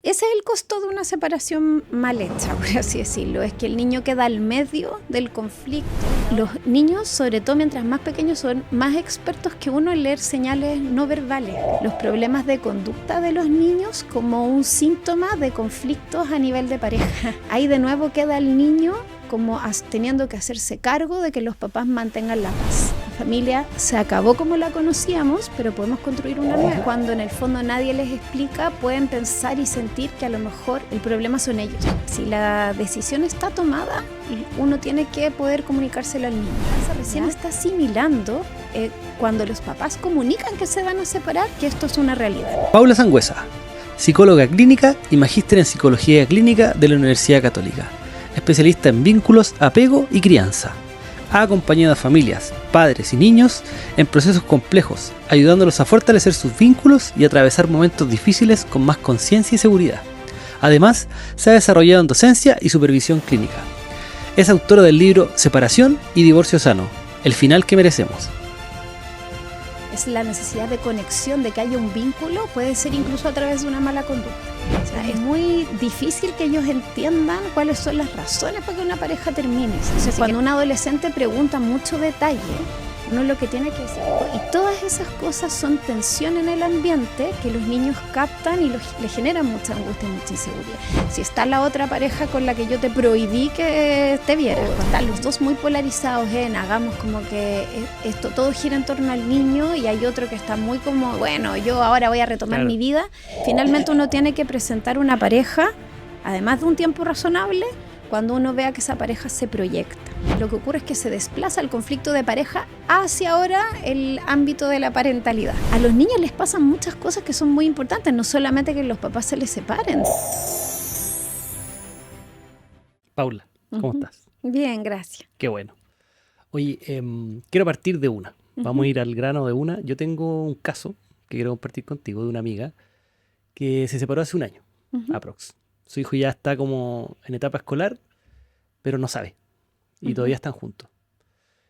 Ese es el costo de una separación mal hecha, por así decirlo. Es que el niño queda al medio del conflicto. Los niños, sobre todo mientras más pequeños, son más expertos que uno en leer señales no verbales. Los problemas de conducta de los niños como un síntoma de conflictos a nivel de pareja. Ahí de nuevo queda el niño como teniendo que hacerse cargo de que los papás mantengan la paz. La familia se acabó como la conocíamos, pero podemos construir una nueva. Cuando en el fondo nadie les explica, pueden pensar y sentir que a lo mejor el problema son ellos. Si la decisión está tomada, uno tiene que poder comunicárselo al niño. Recién está asimilando cuando los papás comunican que se van a separar, que esto es una realidad. Paula Sangüesa, psicóloga clínica y magíster en psicología clínica de la Universidad Católica. Especialista en vínculos, apego y crianza. Ha acompañado a familias, padres y niños en procesos complejos, ayudándolos a fortalecer sus vínculos y atravesar momentos difíciles con más conciencia y seguridad. Además, se ha desarrollado en docencia y supervisión clínica. Es autora del libro Separación y Divorcio Sano, el final que merecemos. Es la necesidad de conexión, de que haya un vínculo, puede ser incluso a través de una mala conducta. O sea, es muy difícil que ellos entiendan cuáles son las razones para que una pareja termine. Entonces, cuando un adolescente pregunta mucho detalle, uno lo que tiene que decir, y todas esas cosas son tensión en el ambiente que los niños captan y le generan mucha angustia y mucha inseguridad. Si está la otra pareja con la que yo te prohibí que te vieras, están los dos muy polarizados en hagamos como que esto todo gira en torno al niño, y hay otro que está muy como, bueno, yo ahora voy a retomar mi vida. Finalmente uno tiene que presentar una pareja, además de un tiempo razonable, cuando uno vea que esa pareja se proyecta. Lo que ocurre es que se desplaza el conflicto de pareja hacia ahora el ámbito de la parentalidad. A los niños les pasan muchas cosas que son muy importantes, no solamente que los papás se les separen. Paula, ¿cómo estás? Bien, gracias. Qué bueno. Oye, quiero partir de una. Vamos a ir al grano de una. Yo tengo un caso que quiero compartir contigo de una amiga que se separó hace un año, aprox. Su hijo ya está como en etapa escolar, pero no sabe. Y todavía están juntos.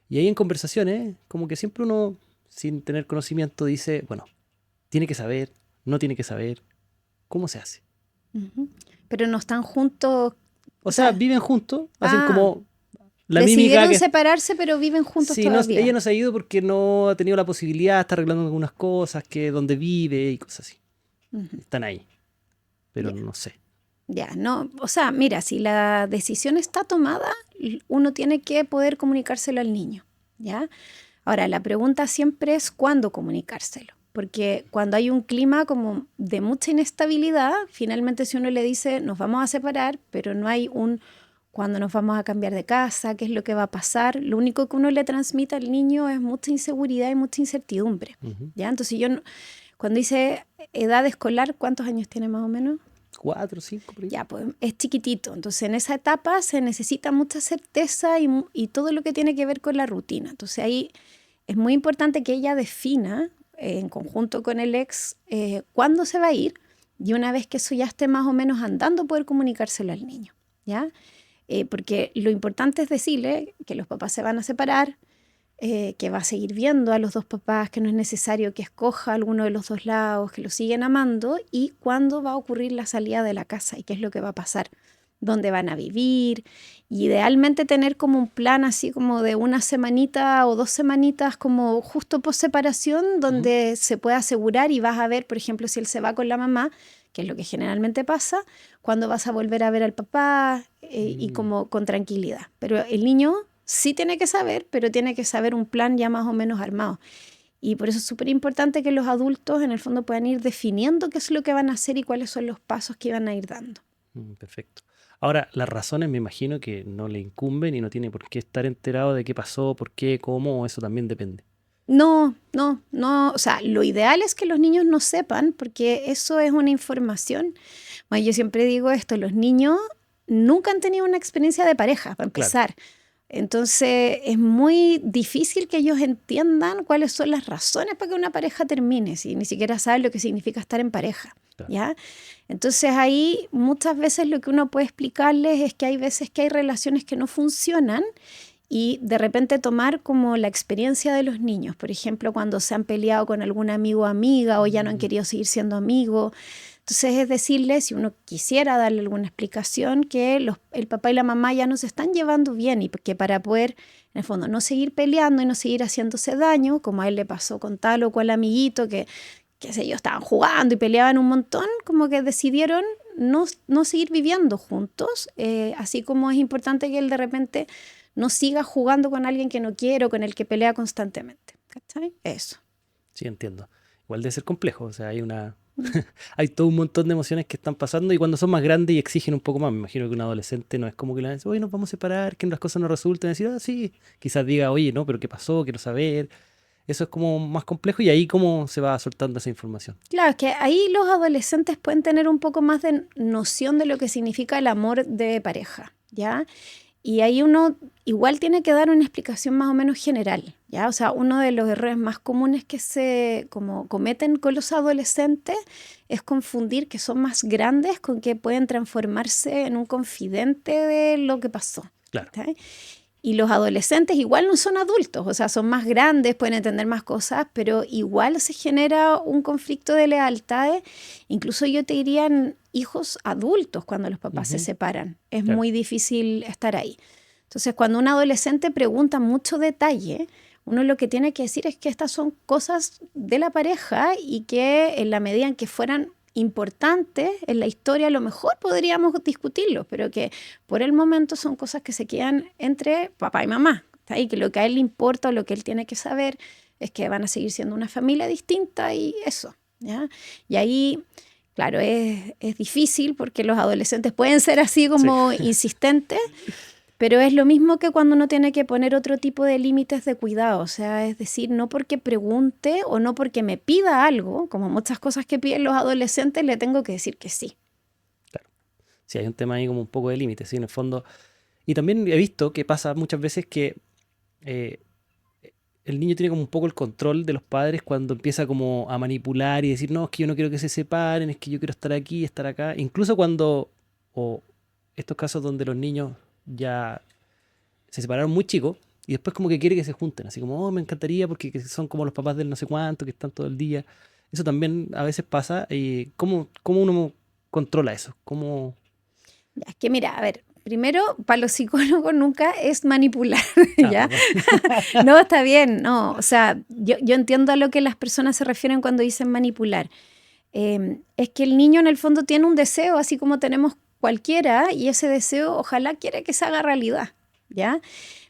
Y ahí en conversaciones, como que siempre uno, sin tener conocimiento, dice, bueno, tiene que saber, no tiene que saber. ¿Cómo se hace? Pero no están juntos. O sea, viven juntos, hacen como la mímica. Decidieron separarse, pero viven juntos todavía. Ella no se ha ido porque no ha tenido la posibilidad, está arreglando algunas cosas, que donde vive y cosas así. Están ahí, pero no sé. Ya, no, o sea, mira, si la decisión está tomada, uno tiene que poder comunicárselo al niño, ¿ya? Ahora, la pregunta siempre es cuándo comunicárselo, porque cuando hay un clima como de mucha inestabilidad, finalmente si uno le dice nos vamos a separar, pero no hay un cuándo nos vamos a cambiar de casa, qué es lo que va a pasar, lo único que uno le transmite al niño es mucha inseguridad y mucha incertidumbre, ¿ya? Entonces yo, cuando dice edad escolar, ¿cuántos años tiene más o menos? 4, 5, por ahí. Ya, pues es chiquitito. Entonces, en esa etapa se necesita mucha certeza y todo lo que tiene que ver con la rutina. Entonces, ahí es muy importante que ella defina, en conjunto con el ex, cuándo se va a ir, y una vez que eso ya esté más o menos andando, poder comunicárselo al niño, ¿ya? Porque lo importante es decirle que los papás se van a separar, que va a seguir viendo a los dos papás, que no es necesario que escoja alguno de los dos lados, que lo siguen amando, y cuándo va a ocurrir la salida de la casa y qué es lo que va a pasar, dónde van a vivir. Y idealmente tener como un plan así como de una semanita o 2 semanitas como justo post separación, donde se pueda asegurar y vas a ver, por ejemplo, si él se va con la mamá, que es lo que generalmente pasa, cuándo vas a volver a ver al papá y como con tranquilidad. Pero el niño sí tiene que saber, pero tiene que saber un plan ya más o menos armado. Y por eso es súper importante que los adultos en el fondo puedan ir definiendo qué es lo que van a hacer y cuáles son los pasos que van a ir dando. Perfecto. Ahora, las razones me imagino que no le incumben y no tiene por qué estar enterado de qué pasó, por qué, cómo, eso también depende. No, o sea, lo ideal es que los niños no sepan, porque eso es una información. Bueno, yo siempre digo esto, los niños nunca han tenido una experiencia de pareja, para empezar. Claro. Entonces es muy difícil que ellos entiendan cuáles son las razones para que una pareja termine, si ni siquiera saben lo que significa estar en pareja, claro. ¿Ya? Entonces ahí muchas veces lo que uno puede explicarles es que hay veces que hay relaciones que no funcionan, y de repente tomar como la experiencia de los niños, por ejemplo, cuando se han peleado con algún amigo o amiga o ya no han querido seguir siendo amigos, Entonces es decirle, si uno quisiera darle alguna explicación, que el papá y la mamá ya no se están llevando bien y que para poder, en el fondo, no seguir peleando y no seguir haciéndose daño, como a él le pasó con tal o cual amiguito que qué sé yo, estaban jugando y peleaban un montón, como que decidieron no seguir viviendo juntos, así como es importante que él de repente no siga jugando con alguien que no quiere o con el que pelea constantemente. ¿Cachai? Eso. Sí, entiendo. Igual debe ser complejo, o sea, hay todo un montón de emociones que están pasando y cuando son más grandes y exigen un poco más, me imagino que un adolescente no es como que le dice, oye, nos vamos a separar, que las cosas no resulten, decir, sí, quizás diga, oye, no, pero ¿qué pasó? Quiero saber. Eso es como más complejo y ahí cómo se va soltando esa información. Claro, es que ahí los adolescentes pueden tener un poco más de noción de lo que significa el amor de pareja, ¿ya? Y ahí uno igual tiene que dar una explicación más o menos general, ¿ya? O sea, uno de los errores más comunes que se cometen con los adolescentes es confundir que son más grandes con que pueden transformarse en un confidente de lo que pasó. Claro. ¿Sí? Y los adolescentes igual no son adultos, o sea, son más grandes, pueden entender más cosas, pero igual se genera un conflicto de lealtades. Incluso yo te diría en hijos adultos cuando los papás se separan. Es muy difícil estar ahí. Entonces, cuando un adolescente pregunta mucho detalle, uno lo que tiene que decir es que estas son cosas de la pareja y que en la medida en que fueran importantes en la historia, a lo mejor podríamos discutirlo, pero que por el momento son cosas que se quedan entre papá y mamá. Y que lo que a él le importa o lo que él tiene que saber es que van a seguir siendo una familia distinta y eso, ¿ya? Y ahí, claro, es difícil porque los adolescentes pueden ser así como insistentes, pero es lo mismo que cuando uno tiene que poner otro tipo de límites de cuidado. O sea, es decir, no porque pregunte o no porque me pida algo, como muchas cosas que piden los adolescentes, le tengo que decir que sí. Claro. Sí, hay un tema ahí como un poco de límites, ¿sí? En el fondo. Y también he visto que pasa muchas veces que el niño tiene como un poco el control de los padres cuando empieza como a manipular y decir, no, es que yo no quiero que se separen, es que yo quiero estar aquí, estar acá. Incluso cuando, o estos casos donde los niños ya se separaron muy chicos y después como que quiere que se junten, así como, oh, me encantaría porque son como los papás del no sé cuánto, que están todo el día. Eso también a veces pasa. Y ¿cómo uno controla eso? ¿Cómo? Es que mira, a ver, primero, para los psicólogos nunca es manipular, ¿ya? No, está bien, no, o sea, yo entiendo a lo que las personas se refieren cuando dicen manipular. Es que el niño en el fondo tiene un deseo, así como tenemos cualquiera, y ese deseo ojalá quiere que se haga realidad, ¿ya?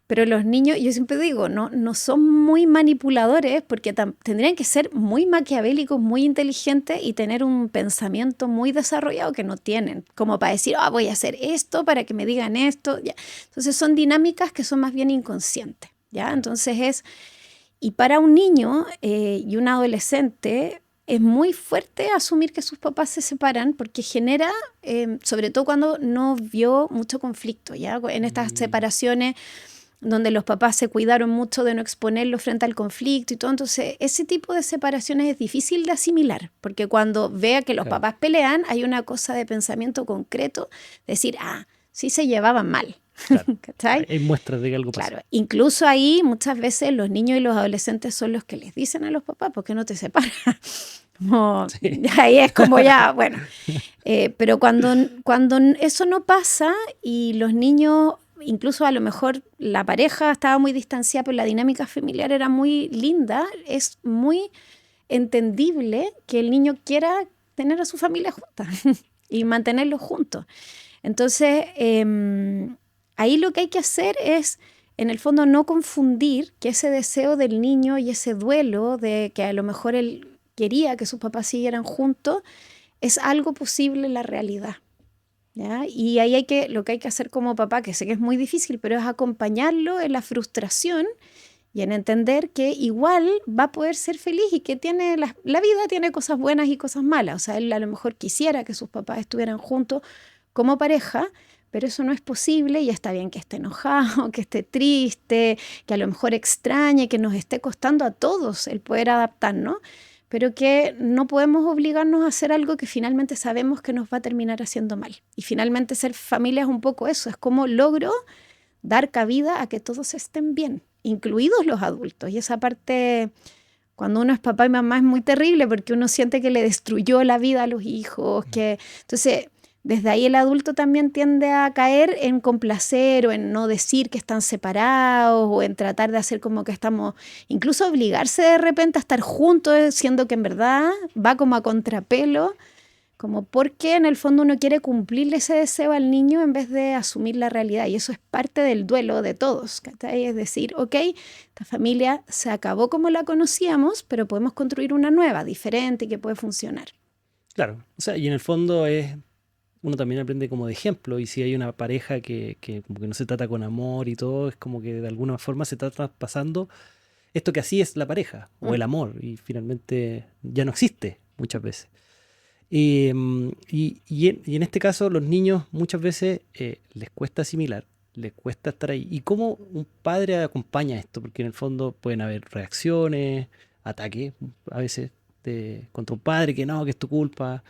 Pero los niños, yo siempre digo, no son muy manipuladores porque tendrían que ser muy maquiavélicos, muy inteligentes y tener un pensamiento muy desarrollado que no tienen, como para decir, voy a hacer esto para que me digan esto. ¿Ya? Entonces son dinámicas que son más bien inconscientes, ¿ya? Entonces y para un niño y un adolescente es muy fuerte asumir que sus papás se separan porque genera, sobre todo cuando no vio mucho conflicto, ¿ya? En estas separaciones donde los papás se cuidaron mucho de no exponerlo frente al conflicto y todo. Entonces, ese tipo de separaciones es difícil de asimilar, porque cuando vea que los papás pelean, hay una cosa de pensamiento concreto, decir, sí se llevaban mal. Claro. Hay muestras de que algo pasa. Claro, incluso ahí muchas veces los niños y los adolescentes son los que les dicen a los papás, ¿por qué no te separas? Ahí es como ya, bueno. Pero cuando eso no pasa y los niños, incluso a lo mejor la pareja estaba muy distanciada, pero la dinámica familiar era muy linda, es muy entendible que el niño quiera tener a su familia junta y mantenerlos juntos. Entonces, ahí lo que hay que hacer es, en el fondo, no confundir que ese deseo del niño y ese duelo de que a lo mejor él quería que sus papás siguieran juntos es algo posible en la realidad. ¿Ya? Y ahí lo que hay que hacer como papá, que sé que es muy difícil, pero es acompañarlo en la frustración y en entender que igual va a poder ser feliz y que la vida tiene cosas buenas y cosas malas. O sea, él a lo mejor quisiera que sus papás estuvieran juntos como pareja, pero eso no es posible y está bien que esté enojado, que esté triste, que a lo mejor extrañe, que nos esté costando a todos el poder adaptarnos, pero que no podemos obligarnos a hacer algo que finalmente sabemos que nos va a terminar haciendo mal. Y finalmente ser familia es un poco eso, es como logro dar cabida a que todos estén bien, incluidos los adultos. Y esa parte Cuando uno es papá y mamá es muy terrible porque uno siente que le destruyó la vida a los hijos. Entonces, desde ahí el adulto también tiende a caer en complacer o en no decir que están separados o en tratar de hacer como que estamos, incluso obligarse de repente a estar juntos, siendo que en verdad va como a contrapelo, como porque en el fondo uno quiere cumplirle ese deseo al niño en vez de asumir la realidad. Y eso es parte del duelo de todos, ¿cachai? Es decir, ok, esta familia se acabó como la conocíamos, pero podemos construir una nueva, diferente y que puede funcionar. Claro, o sea, y en el fondo uno también aprende como de ejemplo, y si hay una pareja que como que no se trata con amor y todo, es como que de alguna forma se está traspasando esto que así es la pareja o el amor, y finalmente ya no existe muchas veces. Y en este caso los niños muchas veces les cuesta asimilar, les cuesta estar ahí. ¿Y cómo un padre acompaña esto? Porque en el fondo pueden haber reacciones, ataques a veces contra un padre que no, que es tu culpa.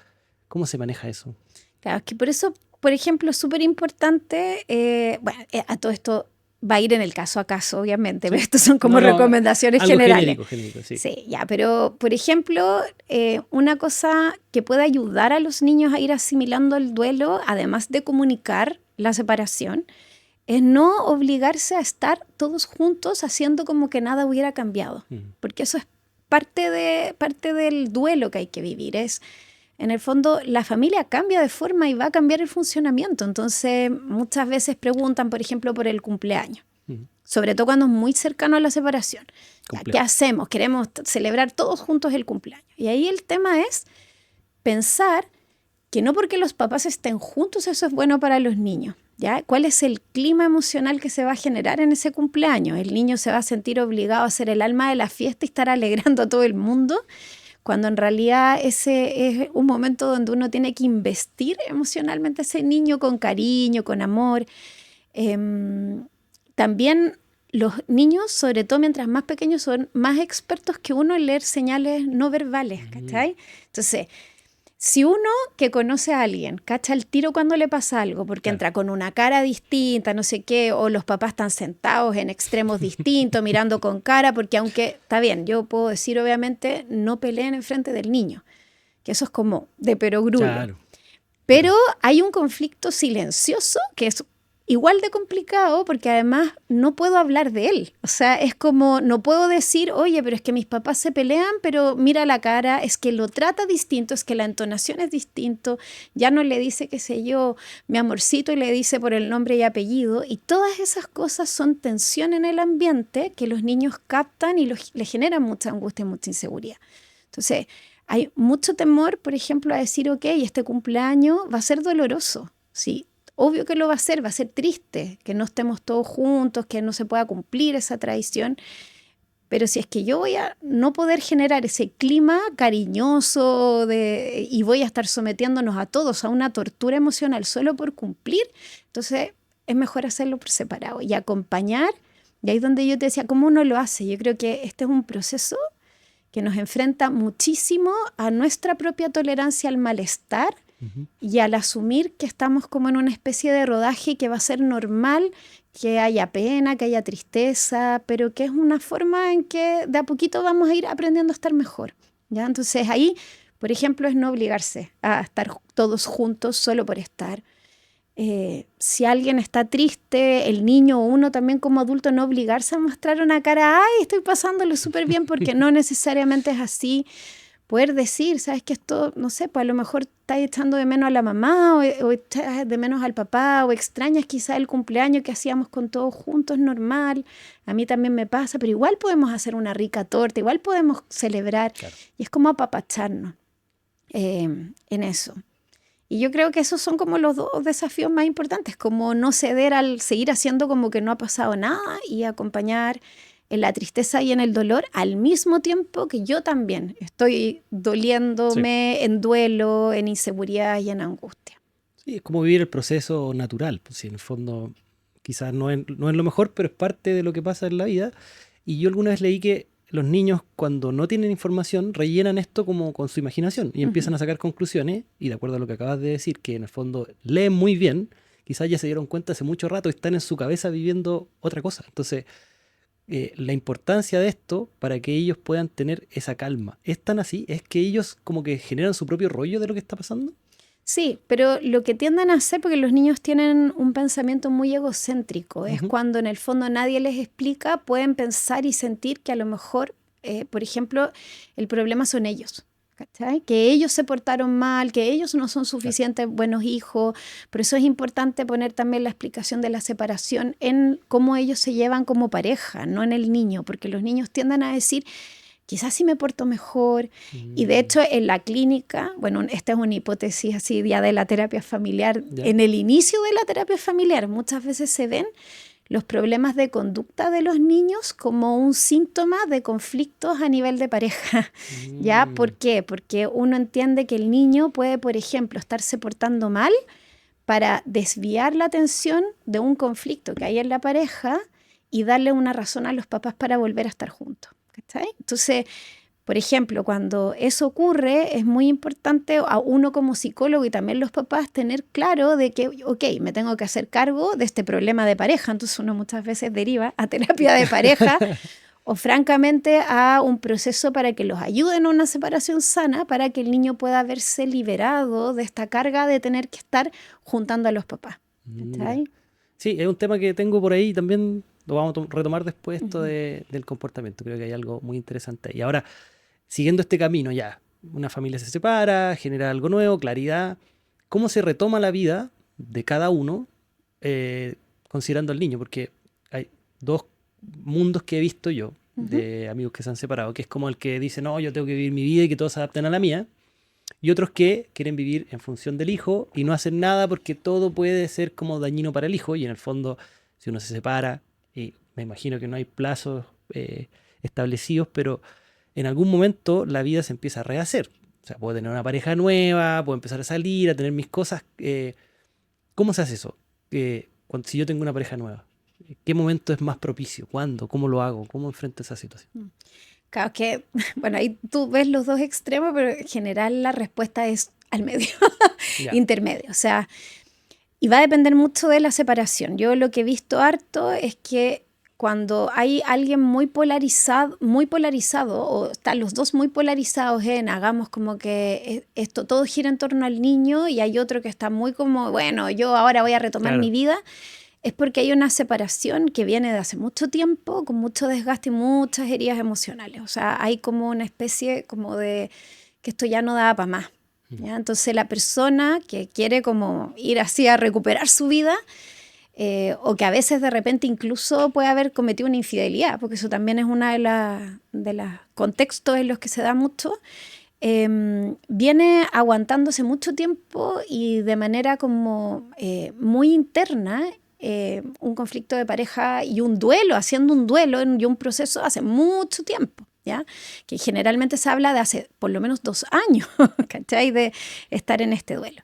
¿Cómo se maneja eso? Claro, es que por eso, por ejemplo, es súper importante, a todo esto va a ir en el caso a caso, obviamente, pero estos son como recomendaciones generales. Genérico, sí. Sí, ya, pero por ejemplo, una cosa que puede ayudar a los niños a ir asimilando el duelo, además de comunicar la separación, es no obligarse a estar todos juntos haciendo como que nada hubiera cambiado, porque eso es parte del duelo que hay que vivir. En el fondo, la familia cambia de forma y va a cambiar el funcionamiento. Entonces, muchas veces preguntan, por ejemplo, por el cumpleaños. Sobre todo cuando es muy cercano a la separación. Ya, ¿qué hacemos? Queremos celebrar todos juntos el cumpleaños. Y ahí el tema es pensar que no porque los papás estén juntos eso es bueno para los niños. ¿Ya? ¿Cuál es el clima emocional que se va a generar en ese cumpleaños? El niño se va a sentir obligado a ser el alma de la fiesta y estar alegrando a todo el mundo, cuando en realidad ese es un momento donde uno tiene que investir emocionalmente a ese niño con cariño, con amor. También los niños, sobre todo mientras más pequeños, son más expertos que uno en leer señales no verbales, ¿cachai? Entonces, si uno que conoce a alguien cacha el tiro cuando le pasa algo, porque entra con una cara distinta, no sé qué, o los papás están sentados en extremos distintos, mirando con cara, porque aunque, está bien, yo puedo decir obviamente, no peleen enfrente del niño, que eso es como de perogrullo. Claro. Pero hay un conflicto silencioso que es igual de complicado porque además no puedo hablar de él. O sea, es como, no puedo decir, oye, pero es que mis papás se pelean, pero mira la cara, es que lo trata distinto, es que la entonación es distinto, ya no le dice, qué sé yo, mi amorcito y le dice por el nombre y apellido. Y todas esas cosas son tensión en el ambiente que los niños captan y le generan mucha angustia y mucha inseguridad. Entonces, hay mucho temor, por ejemplo, a decir, ok, este cumpleaños va a ser doloroso, ¿sí? Obvio que lo va a ser triste, que no estemos todos juntos, que no se pueda cumplir esa tradición, pero si es que yo voy a no poder generar ese clima cariñoso y voy a estar sometiéndonos a todos a una tortura emocional solo por cumplir, entonces es mejor hacerlo por separado y acompañar. Y ahí es donde yo te decía, ¿cómo uno lo hace? Yo creo que este es un proceso que nos enfrenta muchísimo a nuestra propia tolerancia al malestar, y al asumir que estamos como en una especie de rodaje y que va a ser normal que haya pena, que haya tristeza, pero que es una forma en que de a poquito vamos a ir aprendiendo a estar mejor, ¿ya? Entonces ahí, por ejemplo, es no obligarse a estar todos juntos solo por estar. Si alguien está triste, el niño o uno también como adulto, no obligarse a mostrar una cara, ay, estoy pasándolo súper bien, porque no necesariamente es así. Poder decir, sabes que esto, no sé, pues a lo mejor estás echando de menos a la mamá o echas de menos al papá o extrañas quizá el cumpleaños que hacíamos con todos juntos, normal, a mí también me pasa, pero igual podemos hacer una rica torta, igual podemos celebrar, claro. Y es como apapacharnos en eso. Y yo creo que esos son como los dos desafíos más importantes, como no ceder al seguir haciendo como que no ha pasado nada y acompañar en la tristeza y en el dolor, al mismo tiempo que yo también estoy doliéndome, sí, en duelo, en inseguridad y en angustia. Sí, es como vivir el proceso natural, pues sí, en el fondo quizás no es lo mejor, pero es parte de lo que pasa en la vida. Y yo alguna vez leí que los niños, cuando no tienen información, rellenan esto como con su imaginación y empiezan a sacar conclusiones, y de acuerdo a lo que acabas de decir, que en el fondo leen muy bien, quizás ya se dieron cuenta hace mucho rato y están en su cabeza viviendo otra cosa. Entonces, la importancia de esto para que ellos puedan tener esa calma. ¿Es tan así? ¿Es que ellos como que generan su propio rollo de lo que está pasando? Sí, pero lo que tienden a hacer, porque los niños tienen un pensamiento muy egocéntrico, es cuando en el fondo nadie les explica, pueden pensar y sentir que a lo mejor, por ejemplo, el problema son ellos. ¿Cachai? Que ellos se portaron mal, que ellos no son suficientes buenos hijos. Por eso es importante poner también la explicación de la separación en cómo ellos se llevan como pareja, no en el niño, porque los niños tienden a decir, quizás sí me porto mejor. Y de hecho en la clínica, bueno, esta es una hipótesis así ya de la terapia familiar, en el inicio de la terapia familiar muchas veces se ven los problemas de conducta de los niños como un síntoma de conflictos a nivel de pareja. ¿Ya? ¿Por qué? Porque uno entiende que el niño puede, por ejemplo, estarse portando mal para desviar la atención de un conflicto que hay en la pareja y darle una razón a los papás para volver a estar juntos. ¿Cachai? Entonces, por ejemplo, cuando eso ocurre, es muy importante a uno como psicólogo y también los papás tener claro de que, ok, me tengo que hacer cargo de este problema de pareja. Entonces uno muchas veces deriva a terapia de pareja o francamente a un proceso para que los ayuden a una separación sana, para que el niño pueda verse liberado de esta carga de tener que estar juntando a los papás. ¿Cachai? Sí, es un tema que tengo por ahí también. Lo vamos a retomar después, esto del comportamiento. Creo que hay algo muy interesante. Y ahora, siguiendo este camino ya, una familia se separa, genera algo nuevo, claridad. ¿Cómo se retoma la vida de cada uno considerando al niño? Porque hay dos mundos que he visto yo de amigos que se han separado, que es como el que dice, no, yo tengo que vivir mi vida y que todos se adapten a la mía. Y otros que quieren vivir en función del hijo y no hacen nada porque todo puede ser como dañino para el hijo. Y en el fondo, si uno se separa, y me imagino que no hay plazos establecidos, pero en algún momento la vida se empieza a rehacer. O sea, puedo tener una pareja nueva, puedo empezar a salir, a tener mis cosas. ¿Cómo se hace eso? Si yo tengo una pareja nueva, ¿qué momento es más propicio? ¿Cuándo? ¿Cómo lo hago? ¿Cómo enfrento esa situación? Claro que, bueno, ahí tú ves los dos extremos, pero en general la respuesta es al medio, intermedio. O sea, y va a depender mucho de la separación. Yo lo que he visto harto es que cuando hay alguien muy polarizado o están los dos muy polarizados en hagamos como que esto todo gira en torno al niño y hay otro que está muy como, bueno, yo ahora voy a retomar mi vida, es porque hay una separación que viene de hace mucho tiempo, con mucho desgaste y muchas heridas emocionales. O sea, hay como una especie como de que esto ya no da para más. ¿Ya? Entonces la persona que quiere como ir así a recuperar su vida o que a veces de repente incluso puede haber cometido una infidelidad, porque eso también es una de los contextos en los que se da mucho, viene aguantándose mucho tiempo y de manera como muy interna un conflicto de pareja y un duelo, haciendo un duelo y un proceso hace mucho tiempo. ¿Ya? Que generalmente se habla de hace por lo menos 2 años, ¿cachai? De estar en este duelo.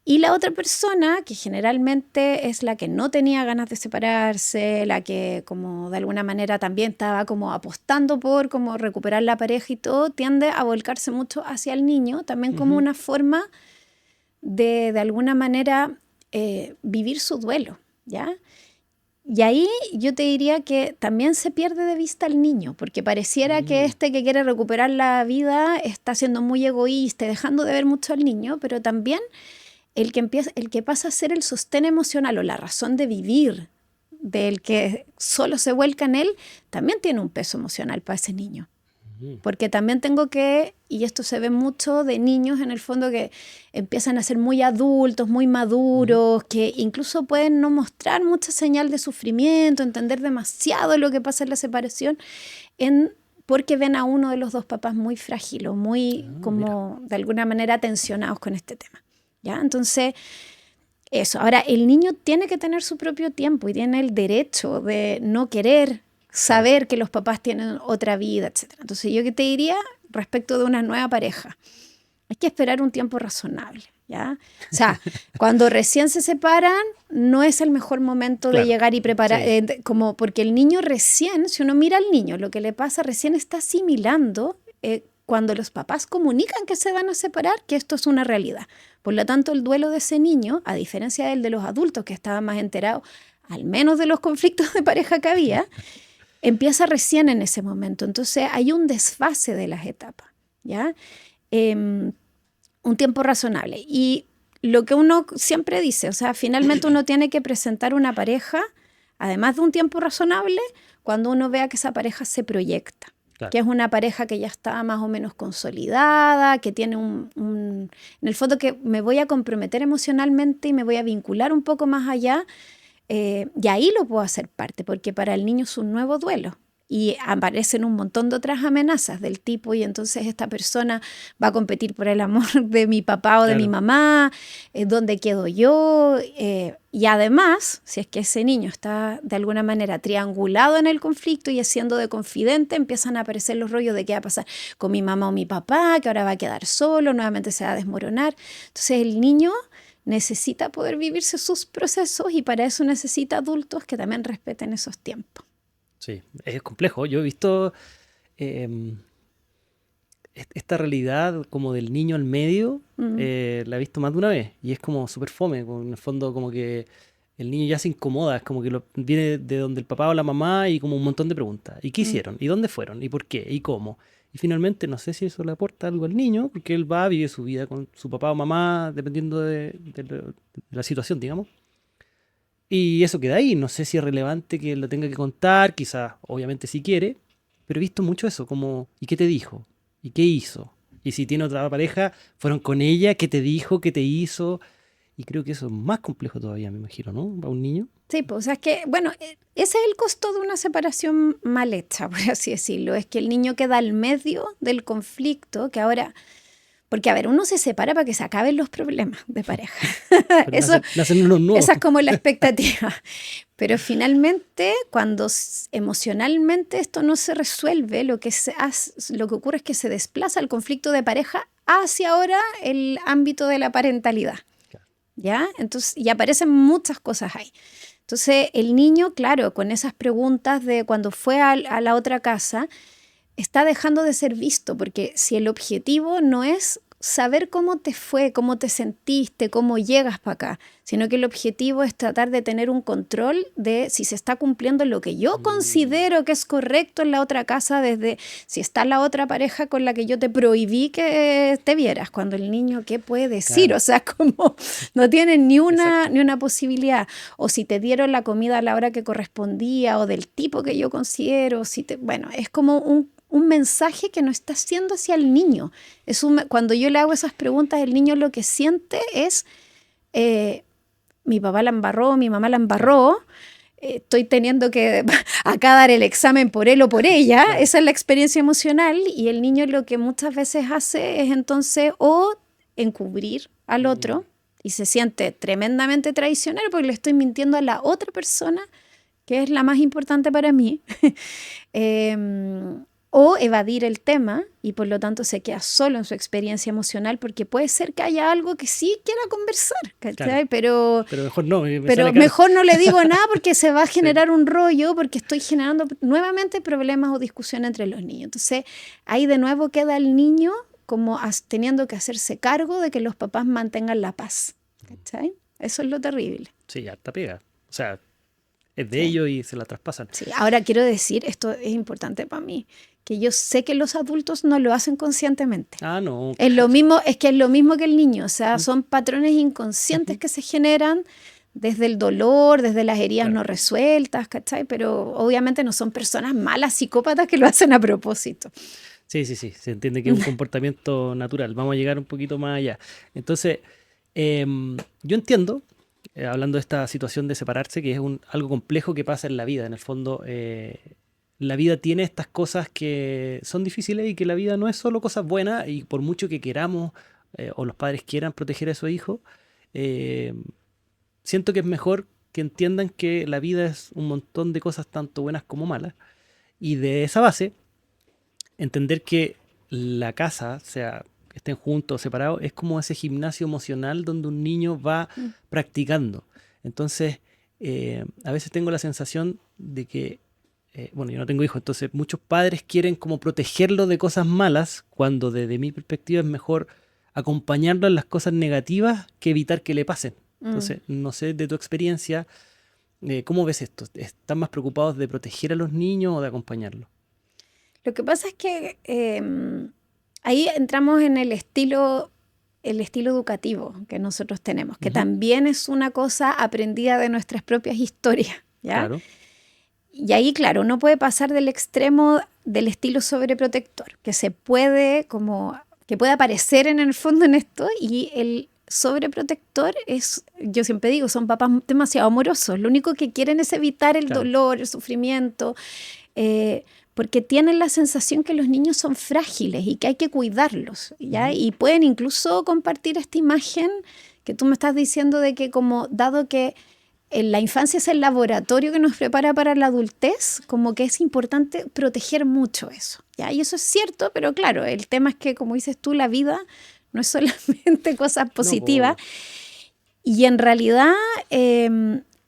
Y la otra persona, que generalmente es la que no tenía ganas de separarse, la que como de alguna manera también estaba como apostando por como recuperar la pareja y todo, tiende a volcarse mucho hacia el niño, también como una forma de alguna manera vivir su duelo, ¿ya? Y ahí yo te diría que también se pierde de vista al niño, porque pareciera que este que quiere recuperar la vida está siendo muy egoísta, dejando de ver mucho al niño, pero también el que pasa a ser el sostén emocional o la razón de vivir del que solo se vuelca en él, también tiene un peso emocional para ese niño. Porque también tengo que, y esto se ve mucho de niños en el fondo que empiezan a ser muy adultos, muy maduros, que incluso pueden no mostrar mucha señal de sufrimiento, entender demasiado lo que pasa en la separación, porque ven a uno de los dos papás muy frágil o muy como de alguna manera tensionados con este tema. ¿Ya? Entonces, eso. Ahora, el niño tiene que tener su propio tiempo y tiene el derecho de no querer saber que los papás tienen otra vida, etc. Entonces, yo qué te diría respecto de una nueva pareja, hay que esperar un tiempo razonable, ¿ya? O sea, cuando recién se separan, no es el mejor momento de llegar y preparar, como porque el niño recién, si uno mira al niño, lo que le pasa, recién está asimilando cuando los papás comunican que se van a separar, que esto es una realidad. Por lo tanto, el duelo de ese niño, a diferencia del de los adultos que estaban más enterados, al menos de los conflictos de pareja que había, empieza recién en ese momento. Entonces hay un desfase de las etapas, ¿ya? Un tiempo razonable. Y lo que uno siempre dice, o sea, finalmente uno tiene que presentar una pareja, además de un tiempo razonable, cuando uno vea que esa pareja se proyecta. Claro. Que es una pareja que ya está más o menos consolidada, que tiene en el fondo que me voy a comprometer emocionalmente y me voy a vincular un poco más allá, y ahí lo puedo hacer parte, porque para el niño es un nuevo duelo. Y aparecen un montón de otras amenazas del tipo, y entonces esta persona va a competir por el amor de mi papá o de mi mamá, ¿dónde quedo yo? Y además, si es que ese niño está de alguna manera triangulado en el conflicto y siendo de confidente, empiezan a aparecer los rollos de qué va a pasar con mi mamá o mi papá, que ahora va a quedar solo, nuevamente se va a desmoronar. Entonces el niño necesita poder vivirse sus procesos y para eso necesita adultos que también respeten esos tiempos. Sí, es complejo. Yo he visto esta realidad como del niño al medio, la he visto más de una vez y es como súper fome. En el fondo como que el niño ya se incomoda, es como que viene de donde el papá o la mamá y como un montón de preguntas. ¿Y qué hicieron? ¿Y dónde fueron? ¿Y por qué? ¿Y cómo? Y finalmente no sé si eso le aporta algo al niño porque él va a vivir su vida con su papá o mamá dependiendo de la situación, digamos. Y eso queda ahí, no sé si es relevante que lo tenga que contar, quizás, obviamente si quiere, pero he visto mucho eso, como, ¿y qué te dijo? ¿Y qué hizo? Y si tiene otra pareja, fueron con ella, ¿qué te dijo? ¿Qué te hizo? Y creo que eso es más complejo todavía, me imagino, ¿no? Para un niño. Sí, pues, o sea, es que, bueno, ese es el costo de una separación mal hecha, por así decirlo, es que el niño queda al medio del conflicto, que ahora... Porque, a ver, uno se separa para que se acaben los problemas de pareja. Eso, nacen unos nuevos. Esa es como la expectativa. Pero finalmente, cuando emocionalmente esto no se resuelve, lo que ocurre es que se desplaza el conflicto de pareja hacia ahora el ámbito de la parentalidad. ¿Ya? Entonces, y aparecen muchas cosas ahí. Entonces, el niño, claro, con esas preguntas de cuando fue a la otra casa, está dejando de ser visto, porque si el objetivo no es saber cómo te fue, cómo te sentiste, cómo llegas para acá, sino que el objetivo es tratar de tener un control de si se está cumpliendo lo que yo considero que es correcto en la otra casa, desde si está la otra pareja con la que yo te prohibí que te vieras, cuando el niño, ¿qué puede decir? Claro. O sea, como no tiene ni una posibilidad, o si te dieron la comida a la hora que correspondía, o del tipo que yo considero, bueno, es como un mensaje que no está haciendo hacia el niño. Cuando yo le hago esas preguntas, el niño lo que siente es, mi papá la embarró, mi mamá la embarró, estoy teniendo que acá dar el examen por él o por ella. Claro. Esa es la experiencia emocional, y el niño lo que muchas veces hace es entonces o encubrir al otro y se siente tremendamente traicionero porque le estoy mintiendo a la otra persona, que es la más importante para mí. O evadir el tema y por lo tanto se queda solo en su experiencia emocional, porque puede ser que haya algo que sí quiera conversar, ¿cachai? Claro. Pero mejor no. Pero mejor no le digo nada porque se va a generar un rollo, porque estoy generando nuevamente problemas o discusión entre los niños. Entonces ahí de nuevo queda el niño como teniendo que hacerse cargo de que los papás mantengan la paz, ¿cachai? Eso es lo terrible. Sí, harta pega. O sea, es de ellos y se la traspasan. Sí, ahora quiero decir, esto es importante para mí, que yo sé que los adultos no lo hacen conscientemente. Ah, no. Es lo mismo que el niño, o sea, son patrones inconscientes que se generan desde el dolor, desde las heridas no resueltas, ¿cachai? Pero obviamente no son personas malas, psicópatas que lo hacen a propósito. Sí, se entiende que es un comportamiento natural. Vamos a llegar un poquito más allá. Entonces, yo entiendo, hablando de esta situación de separarse, que es algo complejo que pasa en la vida. En el fondo, la vida tiene estas cosas que son difíciles y que la vida no es solo cosas buenas, y por mucho que queramos o los padres quieran proteger a su hijo, siento que es mejor que entiendan que la vida es un montón de cosas tanto buenas como malas, y de esa base entender que la casa, sea que estén juntos o separados, es como ese gimnasio emocional donde un niño va practicando. Entonces, a veces tengo la sensación de que, bueno, yo no tengo hijos, entonces muchos padres quieren como protegerlo de cosas malas, cuando desde mi perspectiva es mejor acompañarlo en las cosas negativas que evitar que le pasen. Entonces, no sé, de tu experiencia, ¿Cómo ves esto? ¿Están más preocupados de proteger a los niños o de acompañarlos? Lo que pasa es que ahí entramos en el estilo educativo que nosotros tenemos, que también es una cosa aprendida de nuestras propias historias, ¿ya? Claro. Y ahí, claro, uno puede pasar del extremo del estilo sobreprotector, que puede aparecer en el fondo en esto, y el sobreprotector yo siempre digo, son papás demasiado amorosos. Lo único que quieren es evitar el dolor, el sufrimiento, porque tienen la sensación que los niños son frágiles y que hay que cuidarlos, ¿ya? Y pueden incluso compartir esta imagen que tú me estás diciendo de que dado que la infancia es el laboratorio que nos prepara para la adultez, como que es importante proteger mucho eso, ¿ya? Y eso es cierto, pero claro, el tema es que, como dices tú, la vida no es solamente cosas positivas. No, y en realidad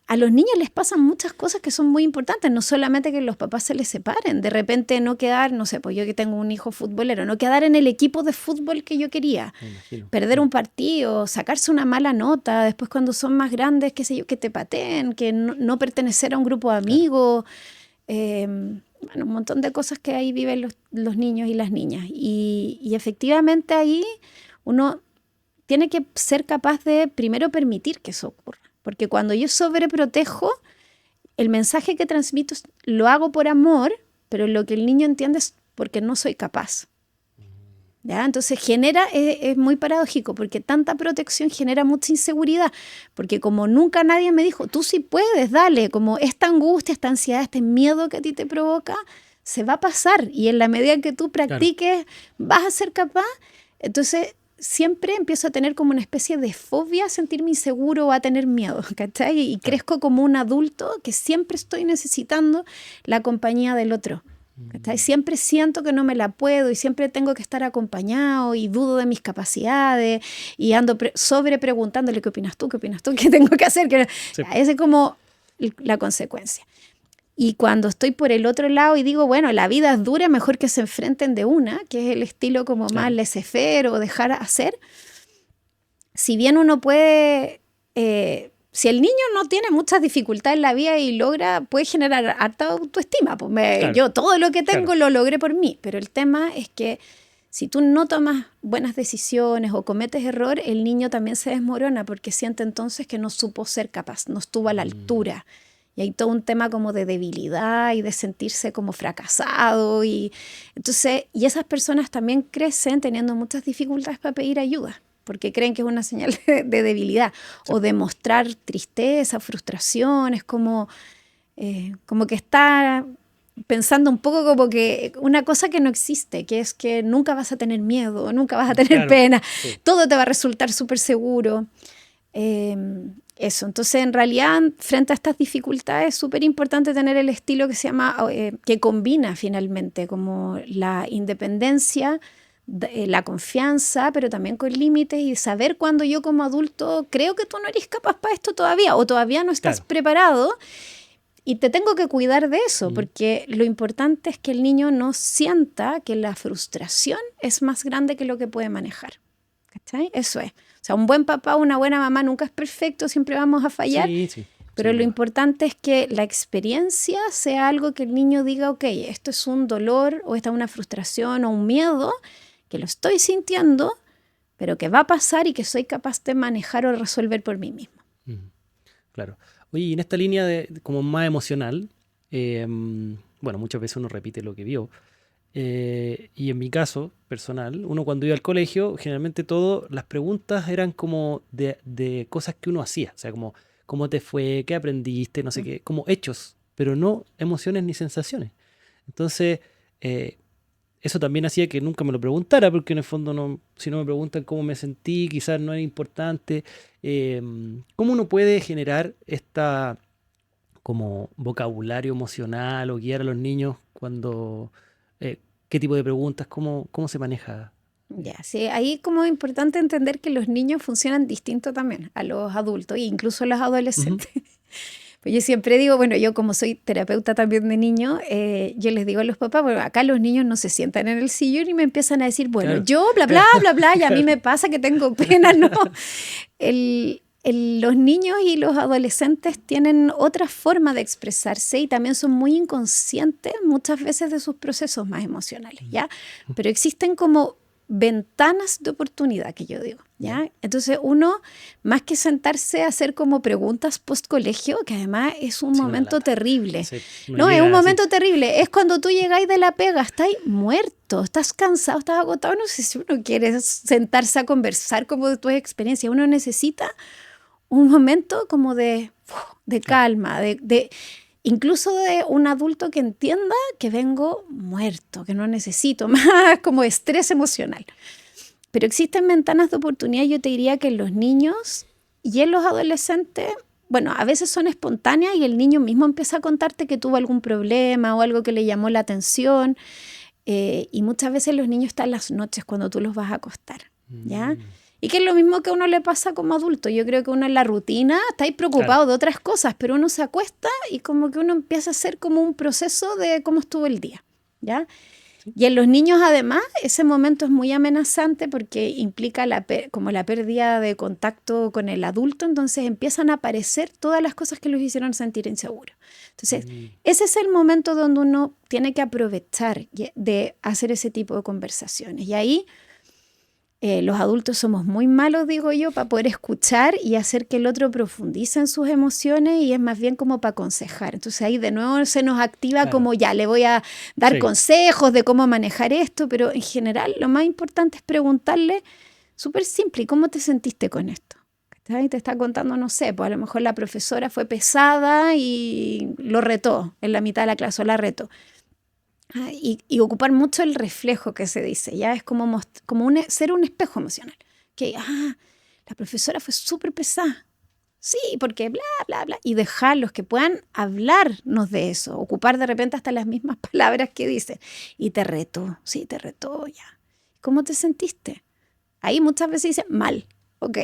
a los niños les pasan muchas cosas que son muy importantes, no solamente que los papás se les separen, de repente no quedar, no sé, pues yo que tengo un hijo futbolero, no quedar en el equipo de fútbol que yo quería, perder un partido, sacarse una mala nota, después cuando son más grandes, qué sé yo, que te pateen, que no pertenecer a un grupo de amigos, bueno, un montón de cosas que ahí viven los niños y las niñas. Y efectivamente ahí uno tiene que ser capaz de primero permitir que eso ocurra. Porque cuando yo sobreprotejo, el mensaje que transmito lo hago por amor, pero lo que el niño entiende es porque no soy capaz. ¿Ya? Entonces es muy paradójico, porque tanta protección genera mucha inseguridad. Porque como nunca nadie me dijo, tú sí puedes, dale, como esta angustia, esta ansiedad, este miedo que a ti te provoca, se va a pasar. Y en la medida en que tú practiques, vas a ser capaz. Entonces siempre empiezo a tener como una especie de fobia a sentirme inseguro o a tener miedo, ¿cachai? Y crezco como un adulto que siempre estoy necesitando la compañía del otro, ¿cachai? Siempre siento que no me la puedo y siempre tengo que estar acompañado y dudo de mis capacidades y ando sobre preguntándole ¿qué opinas tú? ¿Qué tengo que hacer? Sí. Esa es como la consecuencia. Y cuando estoy por el otro lado y digo, bueno, la vida es dura, mejor que se enfrenten de una, que es el estilo como más laissez-faire o dejar hacer. Si bien uno puede, si el niño no tiene muchas dificultades en la vida y puede generar harta autoestima, pues yo todo lo que tengo lo logré por mí, pero el tema es que si tú no tomas buenas decisiones o cometes error, el niño también se desmorona porque siente entonces que no supo ser capaz, no estuvo a la altura. Y hay todo un tema como de debilidad y de sentirse como fracasado. Y esas personas también crecen teniendo muchas dificultades para pedir ayuda, porque creen que es una señal de debilidad. Sí. O de mostrar tristeza, frustración. Es como que está pensando un poco como que una cosa que no existe, que es que nunca vas a tener miedo, nunca vas a tener pena. Sí. Todo te va a resultar súper seguro. Eso, entonces en realidad frente a estas dificultades es súper importante tener el estilo que se llama, que combina finalmente como la independencia, la confianza, pero también con límites y saber cuando yo como adulto creo que tú no eres capaz para esto todavía o todavía no estás preparado y te tengo que cuidar de eso, porque lo importante es que el niño no sienta que la frustración es más grande que lo que puede manejar. ¿Cachai? Eso es. O sea, un buen papá, una buena mamá nunca es perfecto, siempre vamos a fallar, pero lo importante es que la experiencia sea algo que el niño diga, ok, esto es un dolor o esta es una frustración o un miedo, que lo estoy sintiendo, pero que va a pasar y que soy capaz de manejar o resolver por mí mismo. Claro. Oye, y en esta línea como más emocional, bueno, muchas veces uno repite lo que vio, y en mi caso personal, uno cuando iba al colegio, generalmente las preguntas eran como de cosas que uno hacía, o sea, como cómo te fue, qué aprendiste, no sé qué, como hechos, pero no emociones ni sensaciones. Entonces, eso también hacía que nunca me lo preguntara, porque en el fondo si no me preguntan cómo me sentí, quizás no era importante. ¿Cómo uno puede generar esta como vocabulario emocional o guiar a los niños cuando... ¿Qué tipo de preguntas? ¿Cómo se maneja? Ya, sí, ahí como es importante entender que los niños funcionan distinto también a los adultos e incluso a los adolescentes. Pues yo siempre digo, bueno, yo como soy terapeuta también de niños, yo les digo a los papás, bueno, acá los niños no se sientan en el sillón y me empiezan a decir, bueno, yo bla, bla, bla, bla, y a mí me pasa que tengo pena, ¿no? los niños y los adolescentes tienen otra forma de expresarse y también son muy inconscientes muchas veces de sus procesos más emocionales, ¿ya? Pero existen como ventanas de oportunidad, que yo digo, ¿ya? Entonces uno, más que sentarse a hacer como preguntas post-colegio, que además es un momento terrible. Sí, No, es un momento terrible. Es cuando tú llegáis de la pega, estás muerto, estás cansado, estás agotado. No sé si uno quiere sentarse a conversar como de tu experiencia. Uno necesita un momento como de calma, incluso de un adulto que entienda que vengo muerto, que no necesito más como estrés emocional. Pero existen ventanas de oportunidad, yo te diría que en los niños y en los adolescentes, bueno, a veces son espontáneas y el niño mismo empieza a contarte que tuvo algún problema o algo que le llamó la atención. Y muchas veces los niños están las noches cuando tú los vas a acostar, ¿ya? Y que es lo mismo que a uno le pasa como adulto. Yo creo que uno en la rutina está ahí preocupado de otras cosas, pero uno se acuesta y como que uno empieza a hacer como un proceso de cómo estuvo el día, ¿ya? Sí. Y en los niños además ese momento es muy amenazante porque implica como la pérdida de contacto con el adulto, entonces empiezan a aparecer todas las cosas que los hicieron sentir inseguros. Entonces ese es el momento donde uno tiene que aprovechar de hacer ese tipo de conversaciones. Y ahí los adultos somos muy malos, digo yo, para poder escuchar y hacer que el otro profundice en sus emociones y es más bien como para aconsejar. Entonces ahí de nuevo se nos activa como ya, le voy a dar consejos de cómo manejar esto, pero en general lo más importante es preguntarle, súper simple, ¿y cómo te sentiste con esto? ¿Sí? Te está contando, no sé, pues a lo mejor la profesora fue pesada y lo retó en la mitad de la clase, o la retó. Y ocupar mucho el reflejo que se dice, ya es como ser un espejo emocional. Que, la profesora fue súper pesada. Sí, porque bla, bla, bla. Y dejarlos que puedan hablarnos de eso, ocupar de repente hasta las mismas palabras que dicen. Y te retó, sí, te retó, ya. ¿Cómo te sentiste? Ahí muchas veces dicen mal, ok.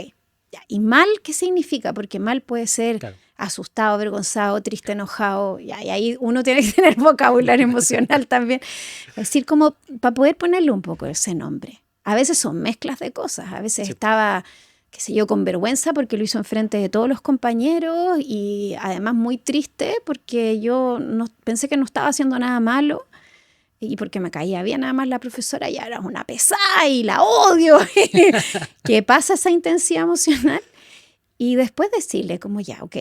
Ya. ¿Y mal qué significa? Porque mal puede ser asustado, avergonzado, triste, enojado. Y ahí uno tiene que tener vocabulario emocional también. Es decir, como para poder ponerle un poco ese nombre. A veces son mezclas de cosas. A veces estaba, qué sé yo, con vergüenza porque lo hizo enfrente de todos los compañeros y además muy triste porque yo pensé que no estaba haciendo nada malo. Y porque me caía bien además la profesora, ya era una pesada y la odio. Que pasa esa intensidad emocional. Y después decirle como ya, ok,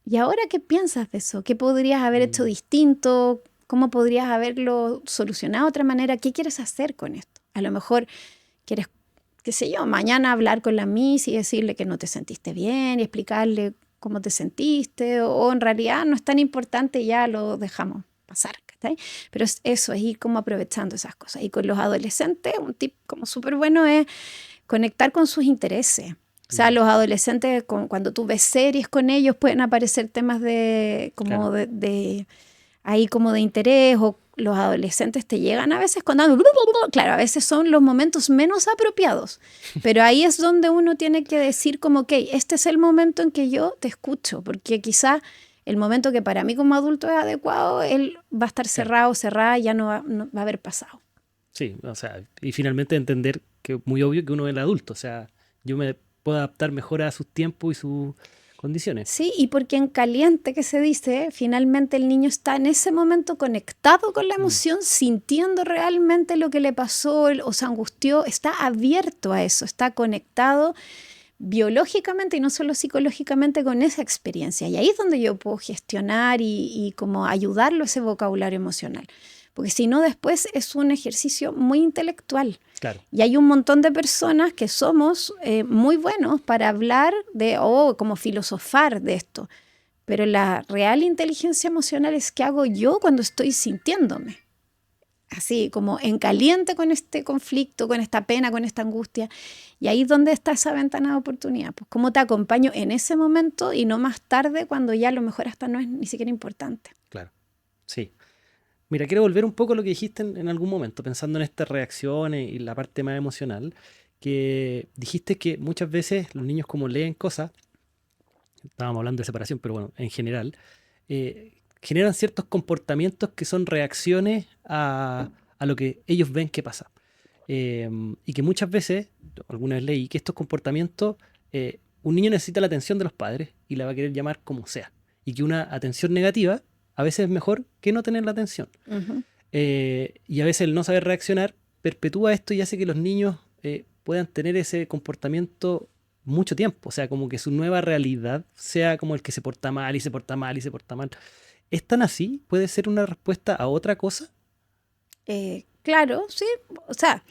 ¿y ahora qué piensas de eso? ¿Qué podrías haber hecho distinto? ¿Cómo podrías haberlo solucionado de otra manera? ¿Qué quieres hacer con esto? A lo mejor quieres, qué sé yo, mañana hablar con la Miss y decirle que no te sentiste bien y explicarle cómo te sentiste. O en realidad no es tan importante, ya lo dejamos pasar. ¿Sí? Pero eso es ir como aprovechando esas cosas. Y con los adolescentes, un tip como súper bueno es conectar con sus intereses. O sea, los adolescentes, cuando tú ves series con ellos, pueden aparecer temas ahí como de interés, o los adolescentes te llegan a veces contando, claro, a veces son los momentos menos apropiados, pero ahí es donde uno tiene que decir como, ok, este es el momento en que yo te escucho, porque quizá el momento que para mí como adulto es adecuado, él va a estar cerrado, cerrada, ya no va a haber pasado. Sí, o sea, y finalmente entender que es muy obvio que uno es el adulto, o sea, yo me puedo adaptar mejor a sus tiempos y sus condiciones. Sí, y porque en caliente, que se dice, finalmente el niño está en ese momento conectado con la emoción, sintiendo realmente lo que le pasó o se angustió, está abierto a eso, está conectado biológicamente y no solo psicológicamente con esa experiencia. Y ahí es donde yo puedo gestionar y como ayudarlo a ese vocabulario emocional. Porque si no, después es un ejercicio muy intelectual. Claro. Y hay un montón de personas que somos muy buenos para hablar como filosofar de esto. Pero la real inteligencia emocional es qué hago yo cuando estoy sintiéndome. Así, como en caliente con este conflicto, con esta pena, con esta angustia. Y ahí es donde está esa ventana de oportunidad. Pues cómo te acompaño en ese momento y no más tarde cuando ya a lo mejor hasta no es ni siquiera importante. Claro, sí. Mira, quiero volver un poco a lo que dijiste en algún momento, pensando en estas reacciones y la parte más emocional, que dijiste que muchas veces los niños como leen cosas, estábamos hablando de separación, pero bueno, en general, generan ciertos comportamientos que son reacciones a lo que ellos ven que pasa. Y que muchas veces, alguna vez leí, que estos comportamientos un niño necesita la atención de los padres y la va a querer llamar como sea. Y que una atención negativa a veces es mejor que no tener la atención. Ujú. Y a veces el no saber reaccionar perpetúa esto y hace que los niños puedan tener ese comportamiento mucho tiempo. O sea, como que su nueva realidad sea como el que se porta mal y se porta mal y se porta mal. ¿Es tan así? ¿Puede ser una respuesta a otra cosa? Claro, sí. O sea,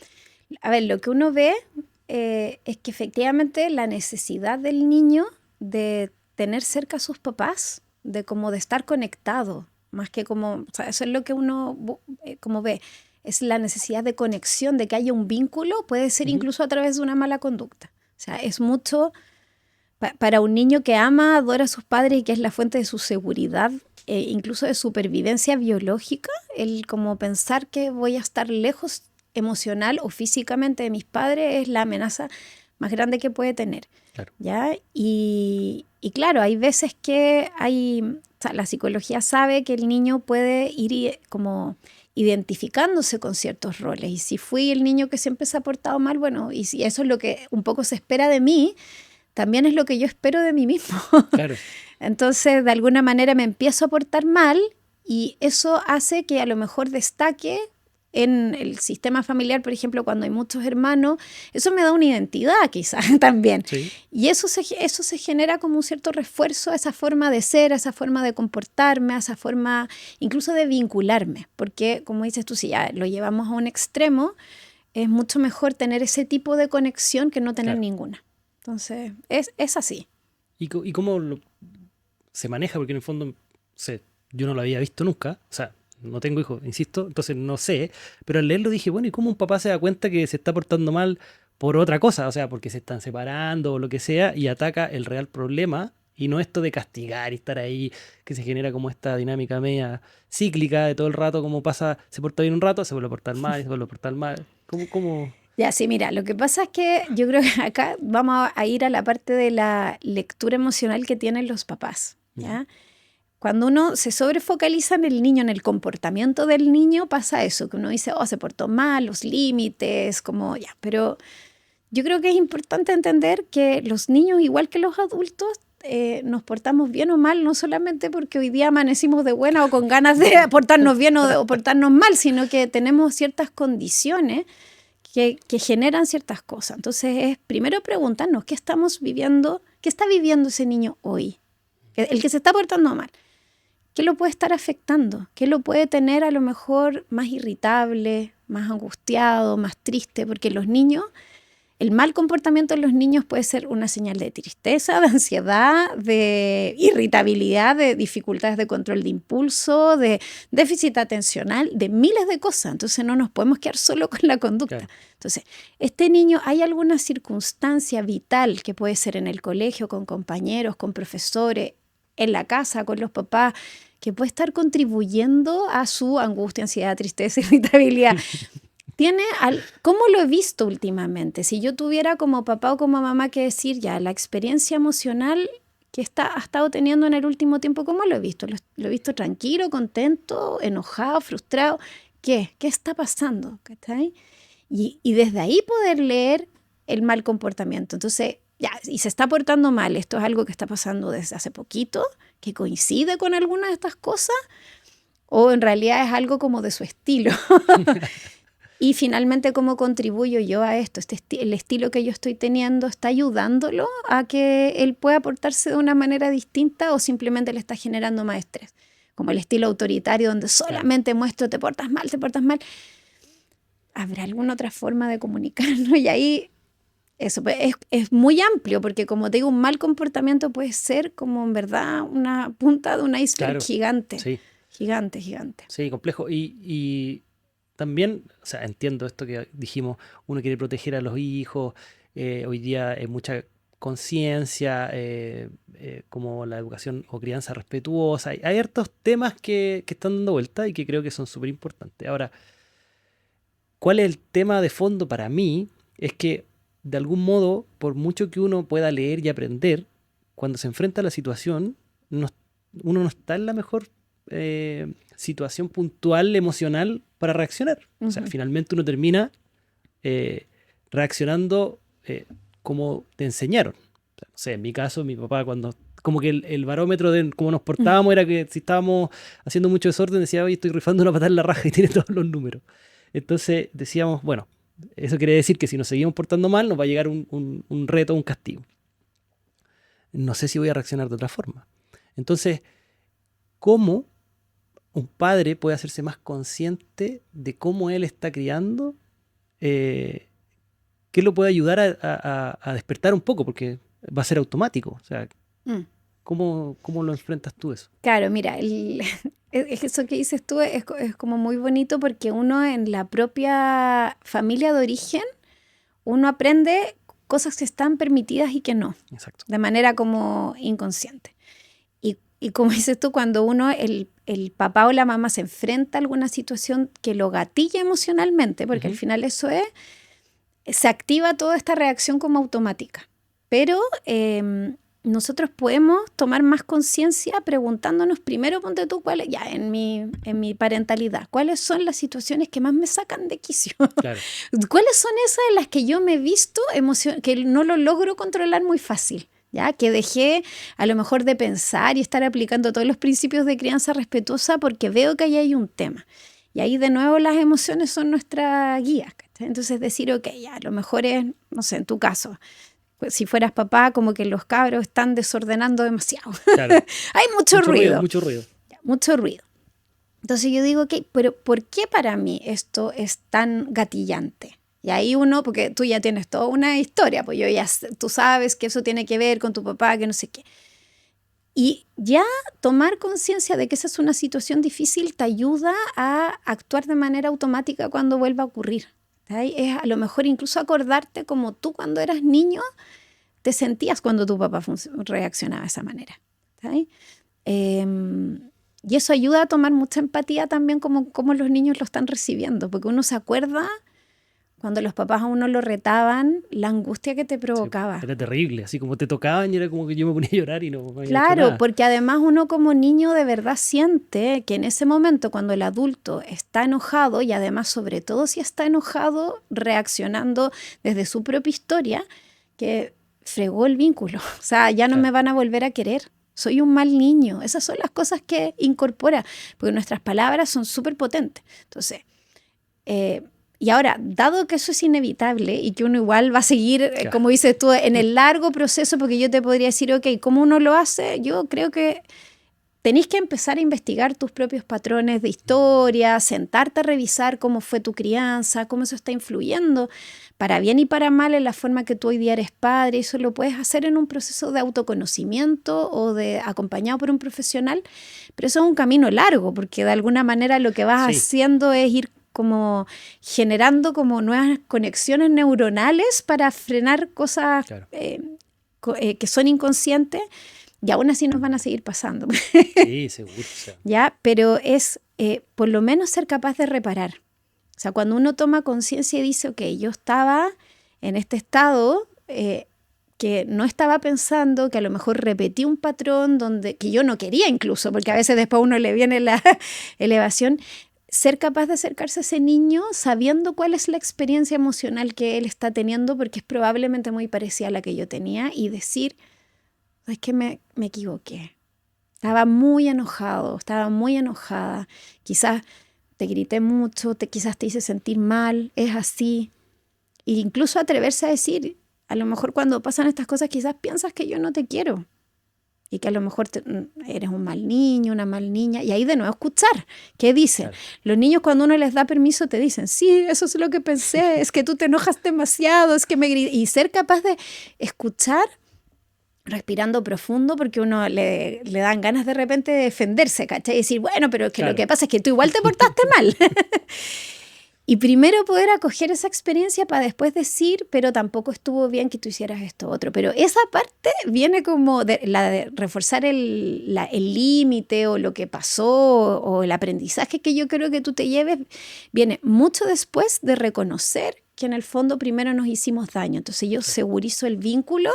a ver, lo que uno ve es que efectivamente la necesidad del niño de tener cerca a sus papás, de como de estar conectado, más que como, o sea, eso es lo que uno como ve, es la necesidad de conexión, de que haya un vínculo, puede ser incluso a través de una mala conducta. O sea, es mucho para un niño que ama, adora a sus padres y que es la fuente de su seguridad, incluso de supervivencia biológica, el como pensar que voy a estar lejos emocional o físicamente de mis padres es la amenaza más grande que puede tener. Claro. ¿Ya? Y claro, hay veces que o sea, la psicología sabe que el niño puede ir como identificándose con ciertos roles. Y si fui el niño que siempre se ha portado mal, bueno, y si eso es lo que un poco se espera de mí, también es lo que yo espero de mí mismo. Claro. Entonces, de alguna manera me empiezo a portar mal y eso hace que a lo mejor destaque en el sistema familiar, por ejemplo, cuando hay muchos hermanos, eso me da una identidad quizás también. Sí. Y eso se genera como un cierto refuerzo a esa forma de ser, a esa forma de comportarme, a esa forma incluso de vincularme. Porque, como dices tú, si ya lo llevamos a un extremo, es mucho mejor tener ese tipo de conexión que no tener Claro. ninguna. Entonces, es así. ¿Y cómo se maneja? Porque en el fondo, yo no lo había visto nunca. O sea, no tengo hijos, insisto, entonces no sé. Pero al leerlo dije, bueno, ¿y cómo un papá se da cuenta que se está portando mal por otra cosa? O sea, porque se están separando o lo que sea y ataca el real problema y no esto de castigar y estar ahí, que se genera como esta dinámica media cíclica de todo el rato, como pasa, se porta bien un rato, se vuelve a portar mal, se vuelve a portar mal. ¿Cómo? Ya, sí, mira, lo que pasa es que yo creo que acá vamos a ir a la parte de la lectura emocional que tienen los papás, ¿ya? Cuando uno se sobrefocaliza en el niño, en el comportamiento del niño, pasa eso, que uno dice, oh, se portó mal, los límites, como ya. Pero yo creo que es importante entender que los niños, igual que los adultos, nos portamos bien o mal, no solamente porque hoy día amanecimos de buena o con ganas de portarnos bien o portarnos mal, sino que tenemos ciertas condiciones que generan ciertas cosas. Entonces es primero preguntarnos qué estamos viviendo, qué está viviendo ese niño hoy, el que se está portando mal. ¿Qué lo puede estar afectando? ¿Qué lo puede tener a lo mejor más irritable, más angustiado, más triste? Porque los niños, el mal comportamiento de los niños puede ser una señal de tristeza, de ansiedad, de irritabilidad, de dificultades de control de impulso, de déficit atencional, de miles de cosas. Entonces no nos podemos quedar solo con la conducta. Claro. Entonces, este niño, ¿hay alguna circunstancia vital que puede ser en el colegio, con compañeros, con profesores, en la casa, con los papás, que puede estar contribuyendo a su angustia, ansiedad, tristeza, irritabilidad? ¿Cómo lo he visto últimamente? Si yo tuviera como papá o como mamá que decir, ya, la experiencia emocional que ha estado teniendo en el último tiempo, ¿cómo lo he visto? ¿Lo he visto tranquilo, contento, enojado, frustrado? ¿Qué está pasando? Y desde ahí poder leer el mal comportamiento. Entonces, ya, y se está portando mal, esto es algo que está pasando desde hace poquito, que coincide con alguna de estas cosas, o en realidad es algo como de su estilo. Y finalmente, ¿cómo contribuyo yo a esto? El estilo que yo estoy teniendo está ayudándolo a que él pueda portarse de una manera distinta o simplemente le está generando más estrés. Como el estilo autoritario donde solamente muestro te portas mal, te portas mal. ¿Habrá alguna otra forma de comunicarnos? Y ahí eso es muy amplio porque, como te digo, un mal comportamiento puede ser como en verdad una punta de un iceberg gigante. Sí. Gigante. Sí, complejo. Y también, o sea, entiendo esto que dijimos, uno quiere proteger a los hijos, hoy día hay mucha conciencia, como la educación o crianza respetuosa. Hay hartos temas que están dando vuelta y que creo que son súper importantes. Ahora, ¿cuál es el tema de fondo para mí? Es que, de algún modo, por mucho que uno pueda leer y aprender, cuando se enfrenta a la situación, uno no está en la mejor situación puntual, emocional, para reaccionar. O sea, finalmente uno termina reaccionando como te enseñaron. O sea, no sé, en mi caso, mi papá cuando... Como que el barómetro de cómo nos portábamos era que si estábamos haciendo mucho desorden, decía, oye, estoy rifando una patada en la raja y tiene todos los números. Entonces decíamos, bueno, eso quiere decir que si nos seguimos portando mal, nos va a llegar un reto, un castigo. No sé si voy a reaccionar de otra forma. Entonces, ¿cómo un padre puede hacerse más consciente de cómo él está criando? ¿Qué lo puede ayudar a despertar un poco? Porque va a ser automático. O sea, Mm. ¿cómo lo enfrentas tú eso? Claro, mira, eso que dices tú es como muy bonito porque uno en la propia familia de origen, uno aprende cosas que están permitidas y que no, Exacto. de manera como inconsciente. Y como dices tú, cuando uno, el papá o la mamá se enfrenta a alguna situación que lo gatilla emocionalmente, porque al final eso es, se activa toda esta reacción como automática. Pero nosotros podemos tomar más conciencia preguntándonos primero, ponte tú, ya en mi parentalidad, ¿cuáles son las situaciones que más me sacan de quicio? Claro. ¿Cuáles son esas en las que yo me he visto que no lo logro controlar muy fácil? ¿Ya? Que dejé a lo mejor de pensar y estar aplicando todos los principios de crianza respetuosa porque veo que ahí hay un tema. Y ahí de nuevo las emociones son nuestra guía. ¿Cachai? Entonces decir, ok, ya, a lo mejor es, no sé, en tu caso, pues si fueras papá, como que los cabros están desordenando demasiado. Claro. Hay mucho ruido. Mucho ruido. Ya, mucho ruido. Entonces yo digo, ok, pero ¿por qué para mí esto es tan gatillante? Y ahí uno, porque tú ya tienes toda una historia, pues tú sabes que eso tiene que ver con tu papá, que no sé qué. Y ya tomar conciencia de que esa es una situación difícil te ayuda a actuar de manera automática cuando vuelva a ocurrir. ¿Sí? Es a lo mejor incluso acordarte como tú cuando eras niño te sentías cuando tu papá reaccionaba de esa manera. ¿Sí? Y eso ayuda a tomar mucha empatía también como los niños lo están recibiendo, porque uno se acuerda cuando los papás a uno lo retaban, la angustia que te provocaba. Sí, era terrible, así como te tocaban y era como que yo me ponía a llorar y no me había hecho Claro, nada. porque además uno como niño de verdad siente que en ese momento cuando el adulto está enojado y además sobre todo si está enojado reaccionando desde su propia historia, que fregó el vínculo, o sea, ya no me van a volver a querer. Soy un mal niño. Esas son las cosas que incorpora, porque nuestras palabras son súper potentes. Entonces, y ahora, dado que eso es inevitable y que uno igual va a seguir, como dices tú, en el largo proceso, porque yo te podría decir, ok, ¿cómo uno lo hace? Yo creo que tenés que empezar a investigar tus propios patrones de historia, sentarte a revisar cómo fue tu crianza, cómo eso está influyendo, para bien y para mal, en la forma que tú hoy día eres padre. Eso lo puedes hacer en un proceso de autoconocimiento o de acompañado por un profesional, pero eso es un camino largo, porque de alguna manera lo que vas haciendo es ir como generando como nuevas conexiones neuronales para frenar cosas que son inconscientes. Y aún así nos van a seguir pasando. Sí, seguro. O sea. ¿Ya? Pero es por lo menos ser capaz de reparar. O sea, cuando uno toma conciencia y dice, ok, yo estaba en este estado que no estaba pensando, que a lo mejor repetí un patrón que yo no quería incluso, porque a veces después a uno le viene la elevación. Ser capaz de acercarse a ese niño sabiendo cuál es la experiencia emocional que él está teniendo, porque es probablemente muy parecida a la que yo tenía, y decir, es que me equivoqué. Estaba muy enojado, estaba muy enojada. Quizás te grité mucho, quizás te hice sentir mal, es así. E incluso atreverse a decir, a lo mejor cuando pasan estas cosas quizás piensas que yo no te quiero. Y que a lo mejor eres un mal niño, una mal niña. Y ahí de nuevo escuchar. ¿Qué dicen? Claro. Los niños cuando uno les da permiso te dicen, sí, eso es lo que pensé, es que tú te enojas demasiado, es que me gritas. Y ser capaz de escuchar respirando profundo, porque uno le dan ganas de repente de defenderse, ¿cachai? Y decir, bueno, pero es que lo que pasa es que tú igual te portaste mal. Y primero poder acoger esa experiencia para después decir, pero tampoco estuvo bien que tú hicieras esto otro. Pero esa parte viene como la de reforzar el límite o lo que pasó o el aprendizaje que yo creo que tú te lleves, viene mucho después de reconocer que en el fondo primero nos hicimos daño. Entonces yo segurizo el vínculo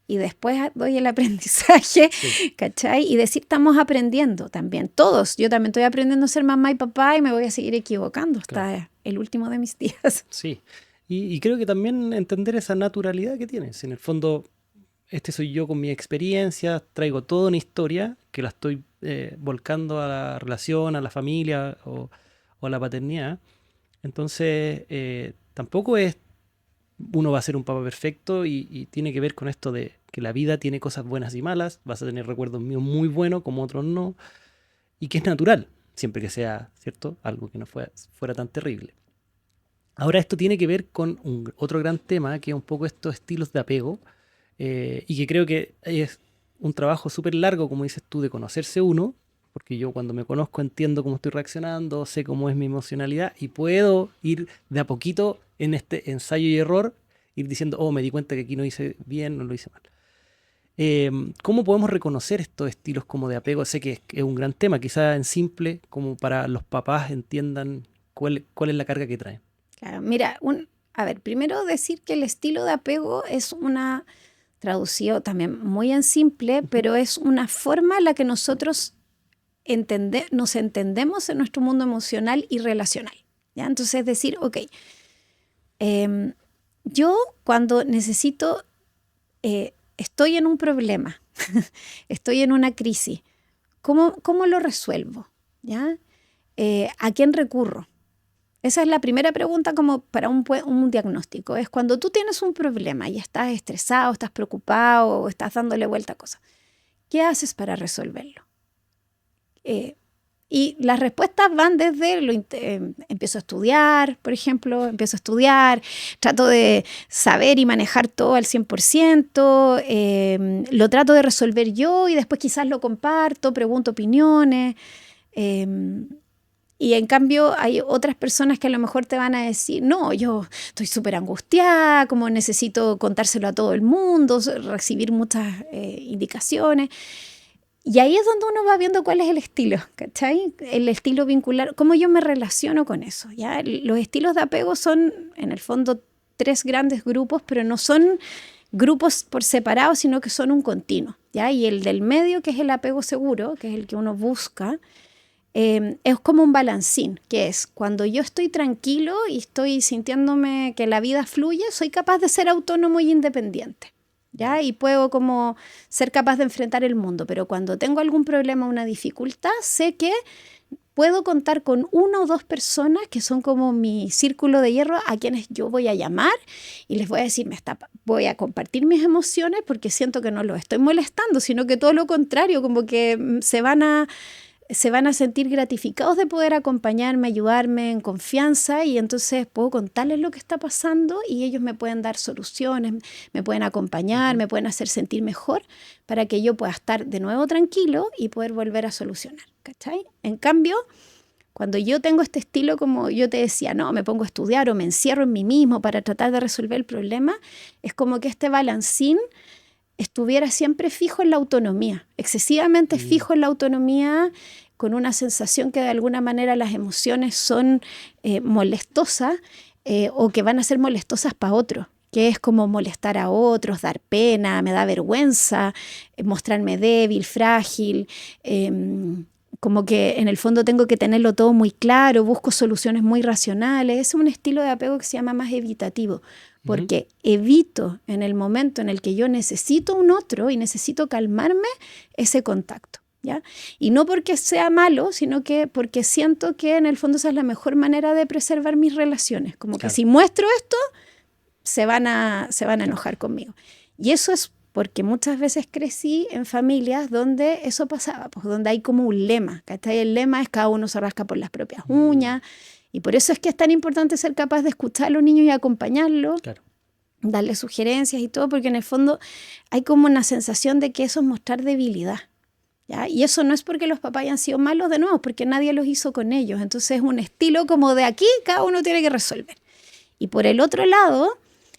y después doy el aprendizaje, ¿cachai? Y decir, estamos aprendiendo también, todos. Yo también estoy aprendiendo a ser mamá y papá y me voy a seguir equivocando hasta el último de mis días. Sí, y creo que también entender esa naturalidad que tienes. En el fondo, este soy yo con mi experiencia, traigo toda una historia que la estoy volcando a la relación, a la familia o a la paternidad. Entonces, tampoco es uno va a ser un papá perfecto y tiene que ver con esto de que la vida tiene cosas buenas y malas, vas a tener recuerdos míos muy buenos como otros no, y que es natural, siempre que sea, ¿cierto?, algo que no fuera tan terrible. Ahora esto tiene que ver con otro gran tema, que es un poco estos estilos de apego, y que creo que es un trabajo súper largo, como dices tú, de conocerse uno, porque yo cuando me conozco entiendo cómo estoy reaccionando, sé cómo es mi emocionalidad y puedo ir de a poquito en este ensayo y error, ir diciendo, oh, me di cuenta que aquí no hice bien, no lo hice mal. ¿Cómo podemos reconocer estos estilos como de apego? Sé que es un gran tema, quizás en simple, como para los papás entiendan cuál es la carga que traen. Claro, mira, a ver, primero decir que el estilo de apego es una, traducido también muy en simple, pero es una forma en la que nosotros nos entendemos en nuestro mundo emocional y relacional, ¿ya? Entonces, es decir, ok, yo cuando necesito, estoy en un problema, estoy en una crisis, ¿cómo lo resuelvo? ¿Ya? ¿A quién recurro? Esa es la primera pregunta como para un diagnóstico. Es cuando tú tienes un problema y estás estresado, estás preocupado o estás dándole vuelta a cosas, ¿qué haces para resolverlo? Y las respuestas van desde, empiezo a estudiar, por ejemplo, trato de saber y manejar todo al 100%, lo trato de resolver yo y después quizás lo comparto, pregunto opiniones. Y en cambio hay otras personas que a lo mejor te van a decir, no, yo estoy súper angustiada, como necesito contárselo a todo el mundo, recibir muchas indicaciones. Y ahí es donde uno va viendo cuál es el estilo, ¿cachai? El estilo vincular, cómo yo me relaciono con eso, ¿ya? Los estilos de apego son, en el fondo, 3 grandes grupos, pero no son grupos por separado, sino que son un continuo, ¿ya? Y el del medio, que es el apego seguro, que es el que uno busca, es como un balancín, que es cuando yo estoy tranquilo y estoy sintiéndome que la vida fluye, soy capaz de ser autónomo y independiente, ¿ya? Y puedo como ser capaz de enfrentar el mundo, pero cuando tengo algún problema o una dificultad, sé que puedo contar con 1 o 2 personas que son como mi círculo de hierro a quienes yo voy a llamar y les voy a decir, voy a compartir mis emociones porque siento que no los estoy molestando, sino que todo lo contrario, como que se van a sentir gratificados de poder acompañarme, ayudarme en confianza y entonces puedo contarles lo que está pasando y ellos me pueden dar soluciones, me pueden acompañar, me pueden hacer sentir mejor para que yo pueda estar de nuevo tranquilo y poder volver a solucionar, ¿cachai? En cambio, cuando yo tengo este estilo, como yo te decía, no, me pongo a estudiar o me encierro en mí mismo para tratar de resolver el problema, es como que este balancín estuviera siempre fijo en la autonomía, excesivamente fijo en la autonomía, con una sensación que de alguna manera las emociones son molestosas o que van a ser molestosas para otros, que es como molestar a otros, dar pena, me da vergüenza, mostrarme débil, frágil, como que en el fondo tengo que tenerlo todo muy claro, busco soluciones muy racionales. Es un estilo de apego que se llama más evitativo, porque evito en el momento en el que yo necesito un otro y necesito calmarme ese contacto, ¿ya? Y no porque sea malo, sino que porque siento que en el fondo esa es la mejor manera de preservar mis relaciones. Como que si muestro esto, se van a enojar conmigo. Y eso es porque muchas veces crecí en familias donde eso pasaba, pues donde hay como un lema, ¿cachai? El lema es cada uno se rasca por las propias uñas, y por eso es que es tan importante ser capaz de escuchar a los niños y acompañarlos, darles sugerencias y todo, porque en el fondo hay como una sensación de que eso es mostrar debilidad, ¿ya? Y eso no es porque los papás hayan sido malos de nuevo, porque nadie los hizo con ellos. Entonces es un estilo como de aquí, cada uno tiene que resolver. Y por el otro lado,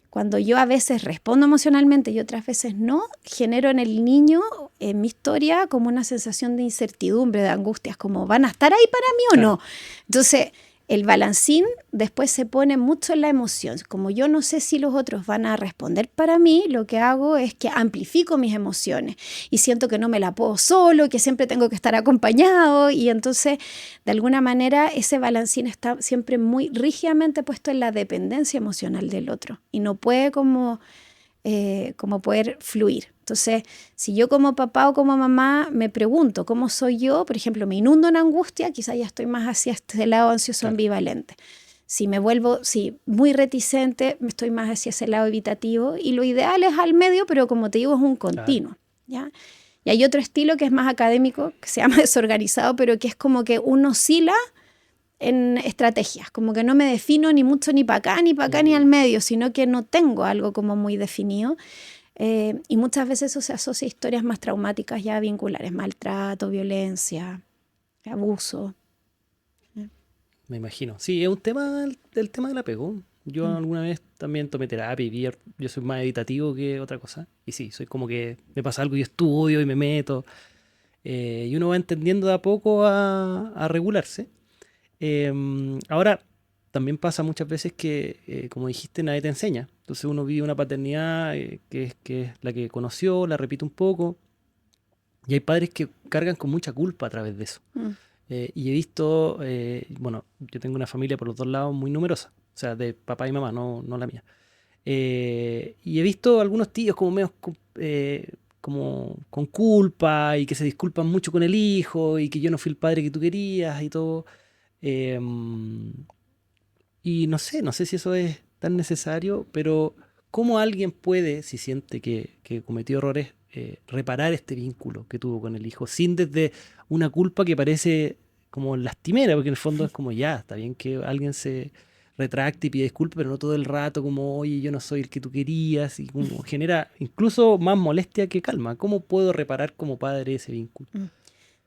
cuando yo a veces respondo emocionalmente y otras veces no, genero en el niño, en mi historia, como una sensación de incertidumbre, de angustias, como ¿van a estar ahí para mí o no? Entonces, el balancín después se pone mucho en la emoción. Como yo no sé si los otros van a responder para mí, lo que hago es que amplifico mis emociones y siento que no me la puedo solo, que siempre tengo que estar acompañado, y entonces de alguna manera ese balancín está siempre muy rígidamente puesto en la dependencia emocional del otro y no puede como poder fluir. Entonces, si yo como papá o como mamá me pregunto cómo soy yo, por ejemplo, me inundo en angustia, quizás ya estoy más hacia este lado ansioso ambivalente. Si me vuelvo muy reticente, me estoy más hacia ese lado evitativo. Y lo ideal es al medio, pero como te digo, es un continuo. ¿Ya? Y hay otro estilo que es más académico, que se llama desorganizado, pero que es como que uno oscila en estrategias, como que no me defino ni mucho ni para acá, ni al medio, sino que no tengo algo como muy definido. Y muchas veces eso se asocia a historias más traumáticas ya vinculares, maltrato, violencia, abuso. Me imagino. Sí, es un tema, el tema del apego. Yo alguna vez también tomé terapia y yo soy más evitativo que otra cosa. Y sí, soy como que me pasa algo y estudio y me meto. Y uno va entendiendo de a poco a regularse. Ahora, también pasa muchas veces que, como dijiste, nadie te enseña. Entonces uno vive una paternidad que es la que conoció, la repite un poco. Y hay padres que cargan con mucha culpa a través de eso. Y he visto, bueno, yo tengo una familia por los dos lados muy numerosa, o sea, de papá y mamá, no la mía. Y he visto algunos tíos como medio como con culpa y que se disculpan mucho con el hijo y que yo no fui el padre que tú querías y todo. Eh, y no sé si eso es tan necesario, pero ¿cómo alguien puede, si siente que cometió errores, reparar este vínculo que tuvo con el hijo sin desde una culpa que parece como lastimera? Porque en el fondo es como ya, está bien que alguien se retracte y pida disculpas, pero no todo el rato como, oye, yo no soy el que tú querías, y como genera incluso más molestia que calma. ¿Cómo puedo reparar como padre ese vínculo?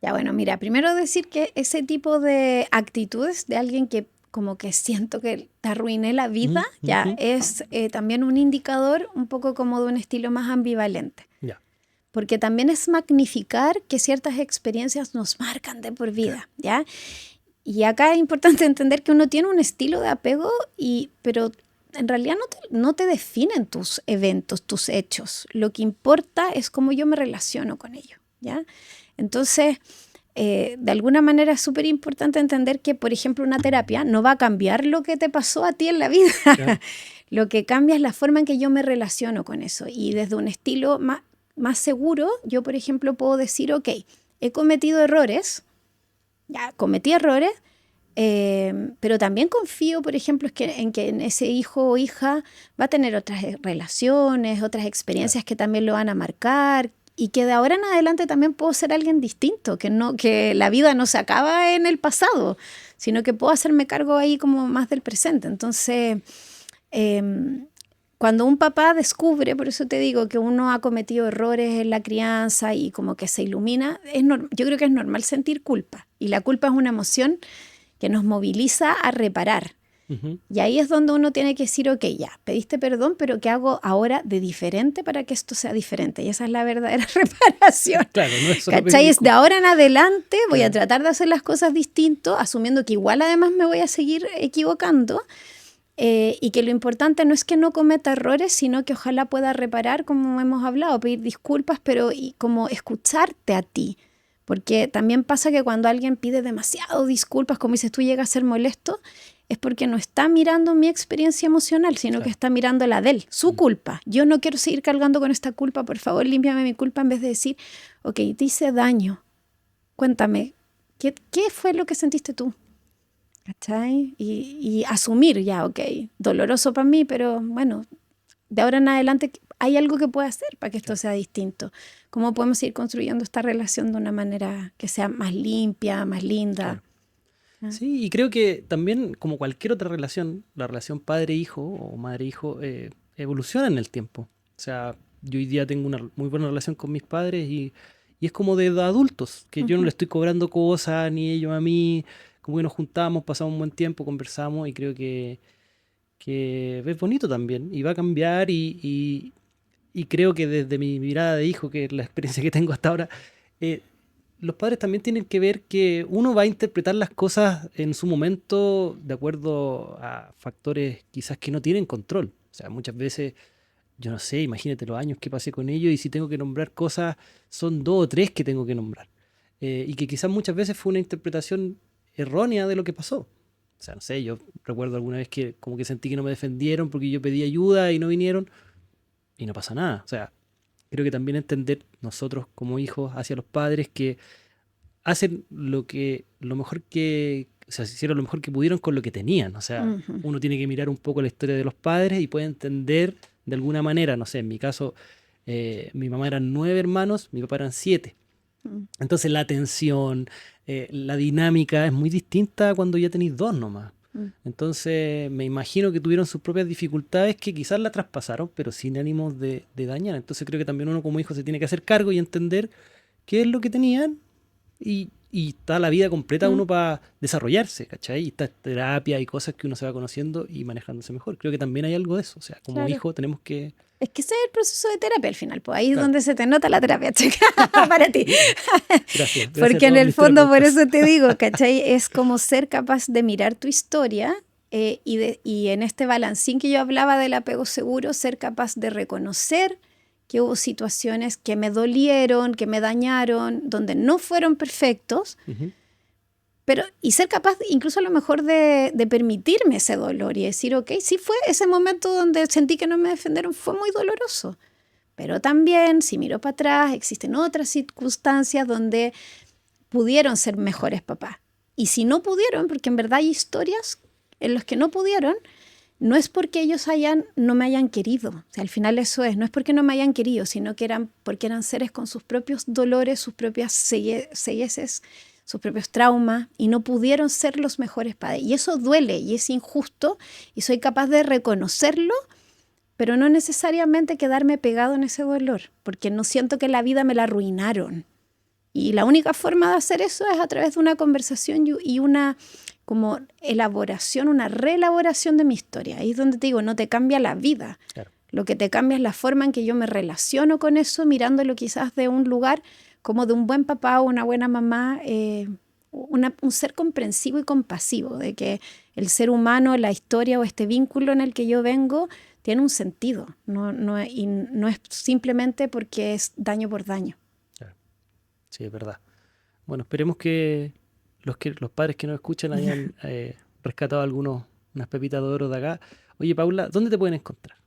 Ya, bueno, mira, primero decir que ese tipo de actitudes de alguien que como que siento que te arruiné la vida, ya es también un indicador un poco como de un estilo más ambivalente. Ya. Porque también es magnificar que ciertas experiencias nos marcan de por vida, ¿ya? Y acá es importante entender que uno tiene un estilo de apego, pero en realidad no te definen tus eventos, tus hechos. Lo que importa es cómo yo me relaciono con ellos, ¿ya? Entonces, de alguna manera es súper importante entender que, por ejemplo, una terapia no va a cambiar lo que te pasó a ti en la vida. Claro. Lo que cambia es la forma en que yo me relaciono con eso. Y desde un estilo más seguro, yo, por ejemplo, puedo decir, ok, he cometido errores, ya cometí errores, pero también confío, por ejemplo, en que ese hijo o hija va a tener otras relaciones, otras experiencias que también lo van a marcar, y que de ahora en adelante también puedo ser alguien distinto, que la vida no se acaba en el pasado, sino que puedo hacerme cargo ahí como más del presente. Entonces, cuando un papá descubre, por eso te digo, que uno ha cometido errores en la crianza y como que se ilumina, yo creo que es normal sentir culpa. Y la culpa es una emoción que nos moviliza a reparar. Y ahí es donde uno tiene que decir, ok, ya, pediste perdón, pero ¿qué hago ahora de diferente para que esto sea diferente? Y esa es la verdadera reparación. Claro, no es solo ¿Cachai? Es de ahora en adelante voy a tratar de hacer las cosas distinto, asumiendo que igual además me voy a seguir equivocando, y que lo importante no es que no cometa errores, sino que ojalá pueda reparar, como hemos hablado, pedir disculpas, pero y como escucharte a ti. Porque también pasa que cuando alguien pide demasiado disculpas, como dices tú, llega a ser molesto, es porque no está mirando mi experiencia emocional, sino que está mirando la de él, su culpa. Yo no quiero seguir cargando con esta culpa, por favor, límpiame mi culpa, en vez de decir, ok, te hice daño, cuéntame, ¿qué fue lo que sentiste tú? ¿Cachai? Y asumir ya, ok, doloroso para mí, pero bueno, de ahora en adelante hay algo que pueda hacer para que esto sea distinto. ¿Cómo podemos ir construyendo esta relación de una manera que sea más limpia, más linda? Claro. Sí, y creo que también, como cualquier otra relación, la relación padre-hijo o madre-hijo evoluciona en el tiempo. O sea, yo hoy día tengo una muy buena relación con mis padres y es como de adultos, que yo no le estoy cobrando cosas, ni ellos a mí, como que nos juntamos, pasamos un buen tiempo, conversamos y creo que es bonito también y va a cambiar y creo que desde mi mirada de hijo, que es la experiencia que tengo hasta ahora, los padres también tienen que ver que uno va a interpretar las cosas en su momento de acuerdo a factores quizás que no tienen control. O sea, muchas veces, yo no sé, imagínate los años que pasé con ellos y si tengo que nombrar cosas, son 2 o 3 que tengo que nombrar. Y que quizás muchas veces fue una interpretación errónea de lo que pasó. O sea, no sé, yo recuerdo alguna vez que como que sentí que no me defendieron porque yo pedí ayuda y no vinieron y no pasa nada. O sea, creo que también entender nosotros como hijos hacia los padres que hacen lo mejor que, o sea, hicieron lo mejor que pudieron con lo que tenían. O sea, uno tiene que mirar un poco la historia de los padres y puede entender de alguna manera, no sé, en mi caso, mi mamá eran 9 hermanos, mi papá eran 7. Entonces la atención, la dinámica es muy distinta cuando ya tenéis 2 nomás. Entonces me imagino que tuvieron sus propias dificultades que quizás la traspasaron, pero sin ánimos de dañar. Entonces creo que también uno como hijo se tiene que hacer cargo y entender qué es lo que tenían y está la vida completa uno para desarrollarse, ¿cachai? Y está terapia y cosas que uno se va conociendo y manejándose mejor. Creo que también hay algo de eso. O sea, como Claro. hijo tenemos que... Es que ese es el proceso de terapia al final, pues ahí es Claro. donde se te nota la terapia, chica, para ti. Gracias. Porque en el fondo, por eso te digo, ¿cachai? Es como ser capaz de mirar tu historia y en este balancín que yo hablaba del apego seguro, ser capaz de reconocer que hubo situaciones que me dolieron, que me dañaron, donde no fueron perfectos, pero y ser capaz incluso a lo mejor de permitirme ese dolor y decir, ok, sí fue ese momento donde sentí que no me defendieron, fue muy doloroso. Pero también, si miro para atrás, existen otras circunstancias donde pudieron ser mejores papás. Y si no pudieron, porque en verdad hay historias en las que no pudieron, no es porque ellos no me hayan querido. O sea, al final eso es, no es porque no me hayan querido, sino que porque eran seres con sus propios dolores, sus propias cegueces, sus propios traumas, y no pudieron ser los mejores padres. Y eso duele y es injusto, y soy capaz de reconocerlo, pero no necesariamente quedarme pegado en ese dolor, porque no siento que la vida me la arruinaron. Y la única forma de hacer eso es a través de una conversación y una como elaboración, una reelaboración de mi historia. Ahí es donde te digo, no te cambia la vida. Claro. Lo que te cambia es la forma en que yo me relaciono con eso, mirándolo quizás de un lugar como de un buen papá o una buena mamá, un ser comprensivo y compasivo, de que el ser humano, la historia o este vínculo en el que yo vengo tiene un sentido, y no es simplemente porque es daño por daño. Claro. Sí, es verdad. Bueno, esperemos que los padres que nos escuchan hayan rescatado unas pepitas de oro de acá. Oye, Paula, ¿dónde te pueden encontrar?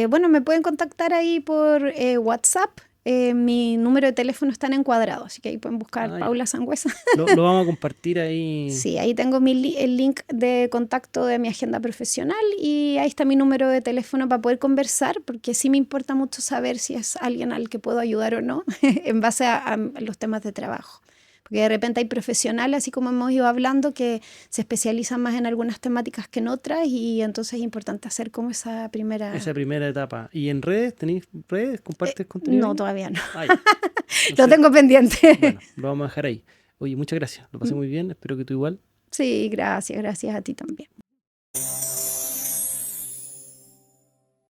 Bueno, me pueden contactar ahí por WhatsApp. Mi número de teléfono está en encuadrado, así que ahí pueden buscar Paula Sangüesa. Lo vamos a compartir ahí. Sí, ahí tengo el link de contacto de mi agenda profesional y ahí está mi número de teléfono para poder conversar, porque sí me importa mucho saber si es alguien al que puedo ayudar o no en base a los temas de trabajo. Porque de repente hay profesionales, así como hemos ido hablando, que se especializan más en algunas temáticas que en otras y entonces es importante hacer como esa primera etapa. ¿Y en redes? ¿Tenéis redes? ¿Compartes contenido? No, todavía no. Lo tengo pendiente. Bueno, lo vamos a dejar ahí. Oye, muchas gracias. Lo pasé muy bien. Espero que tú igual. Sí, gracias a ti también.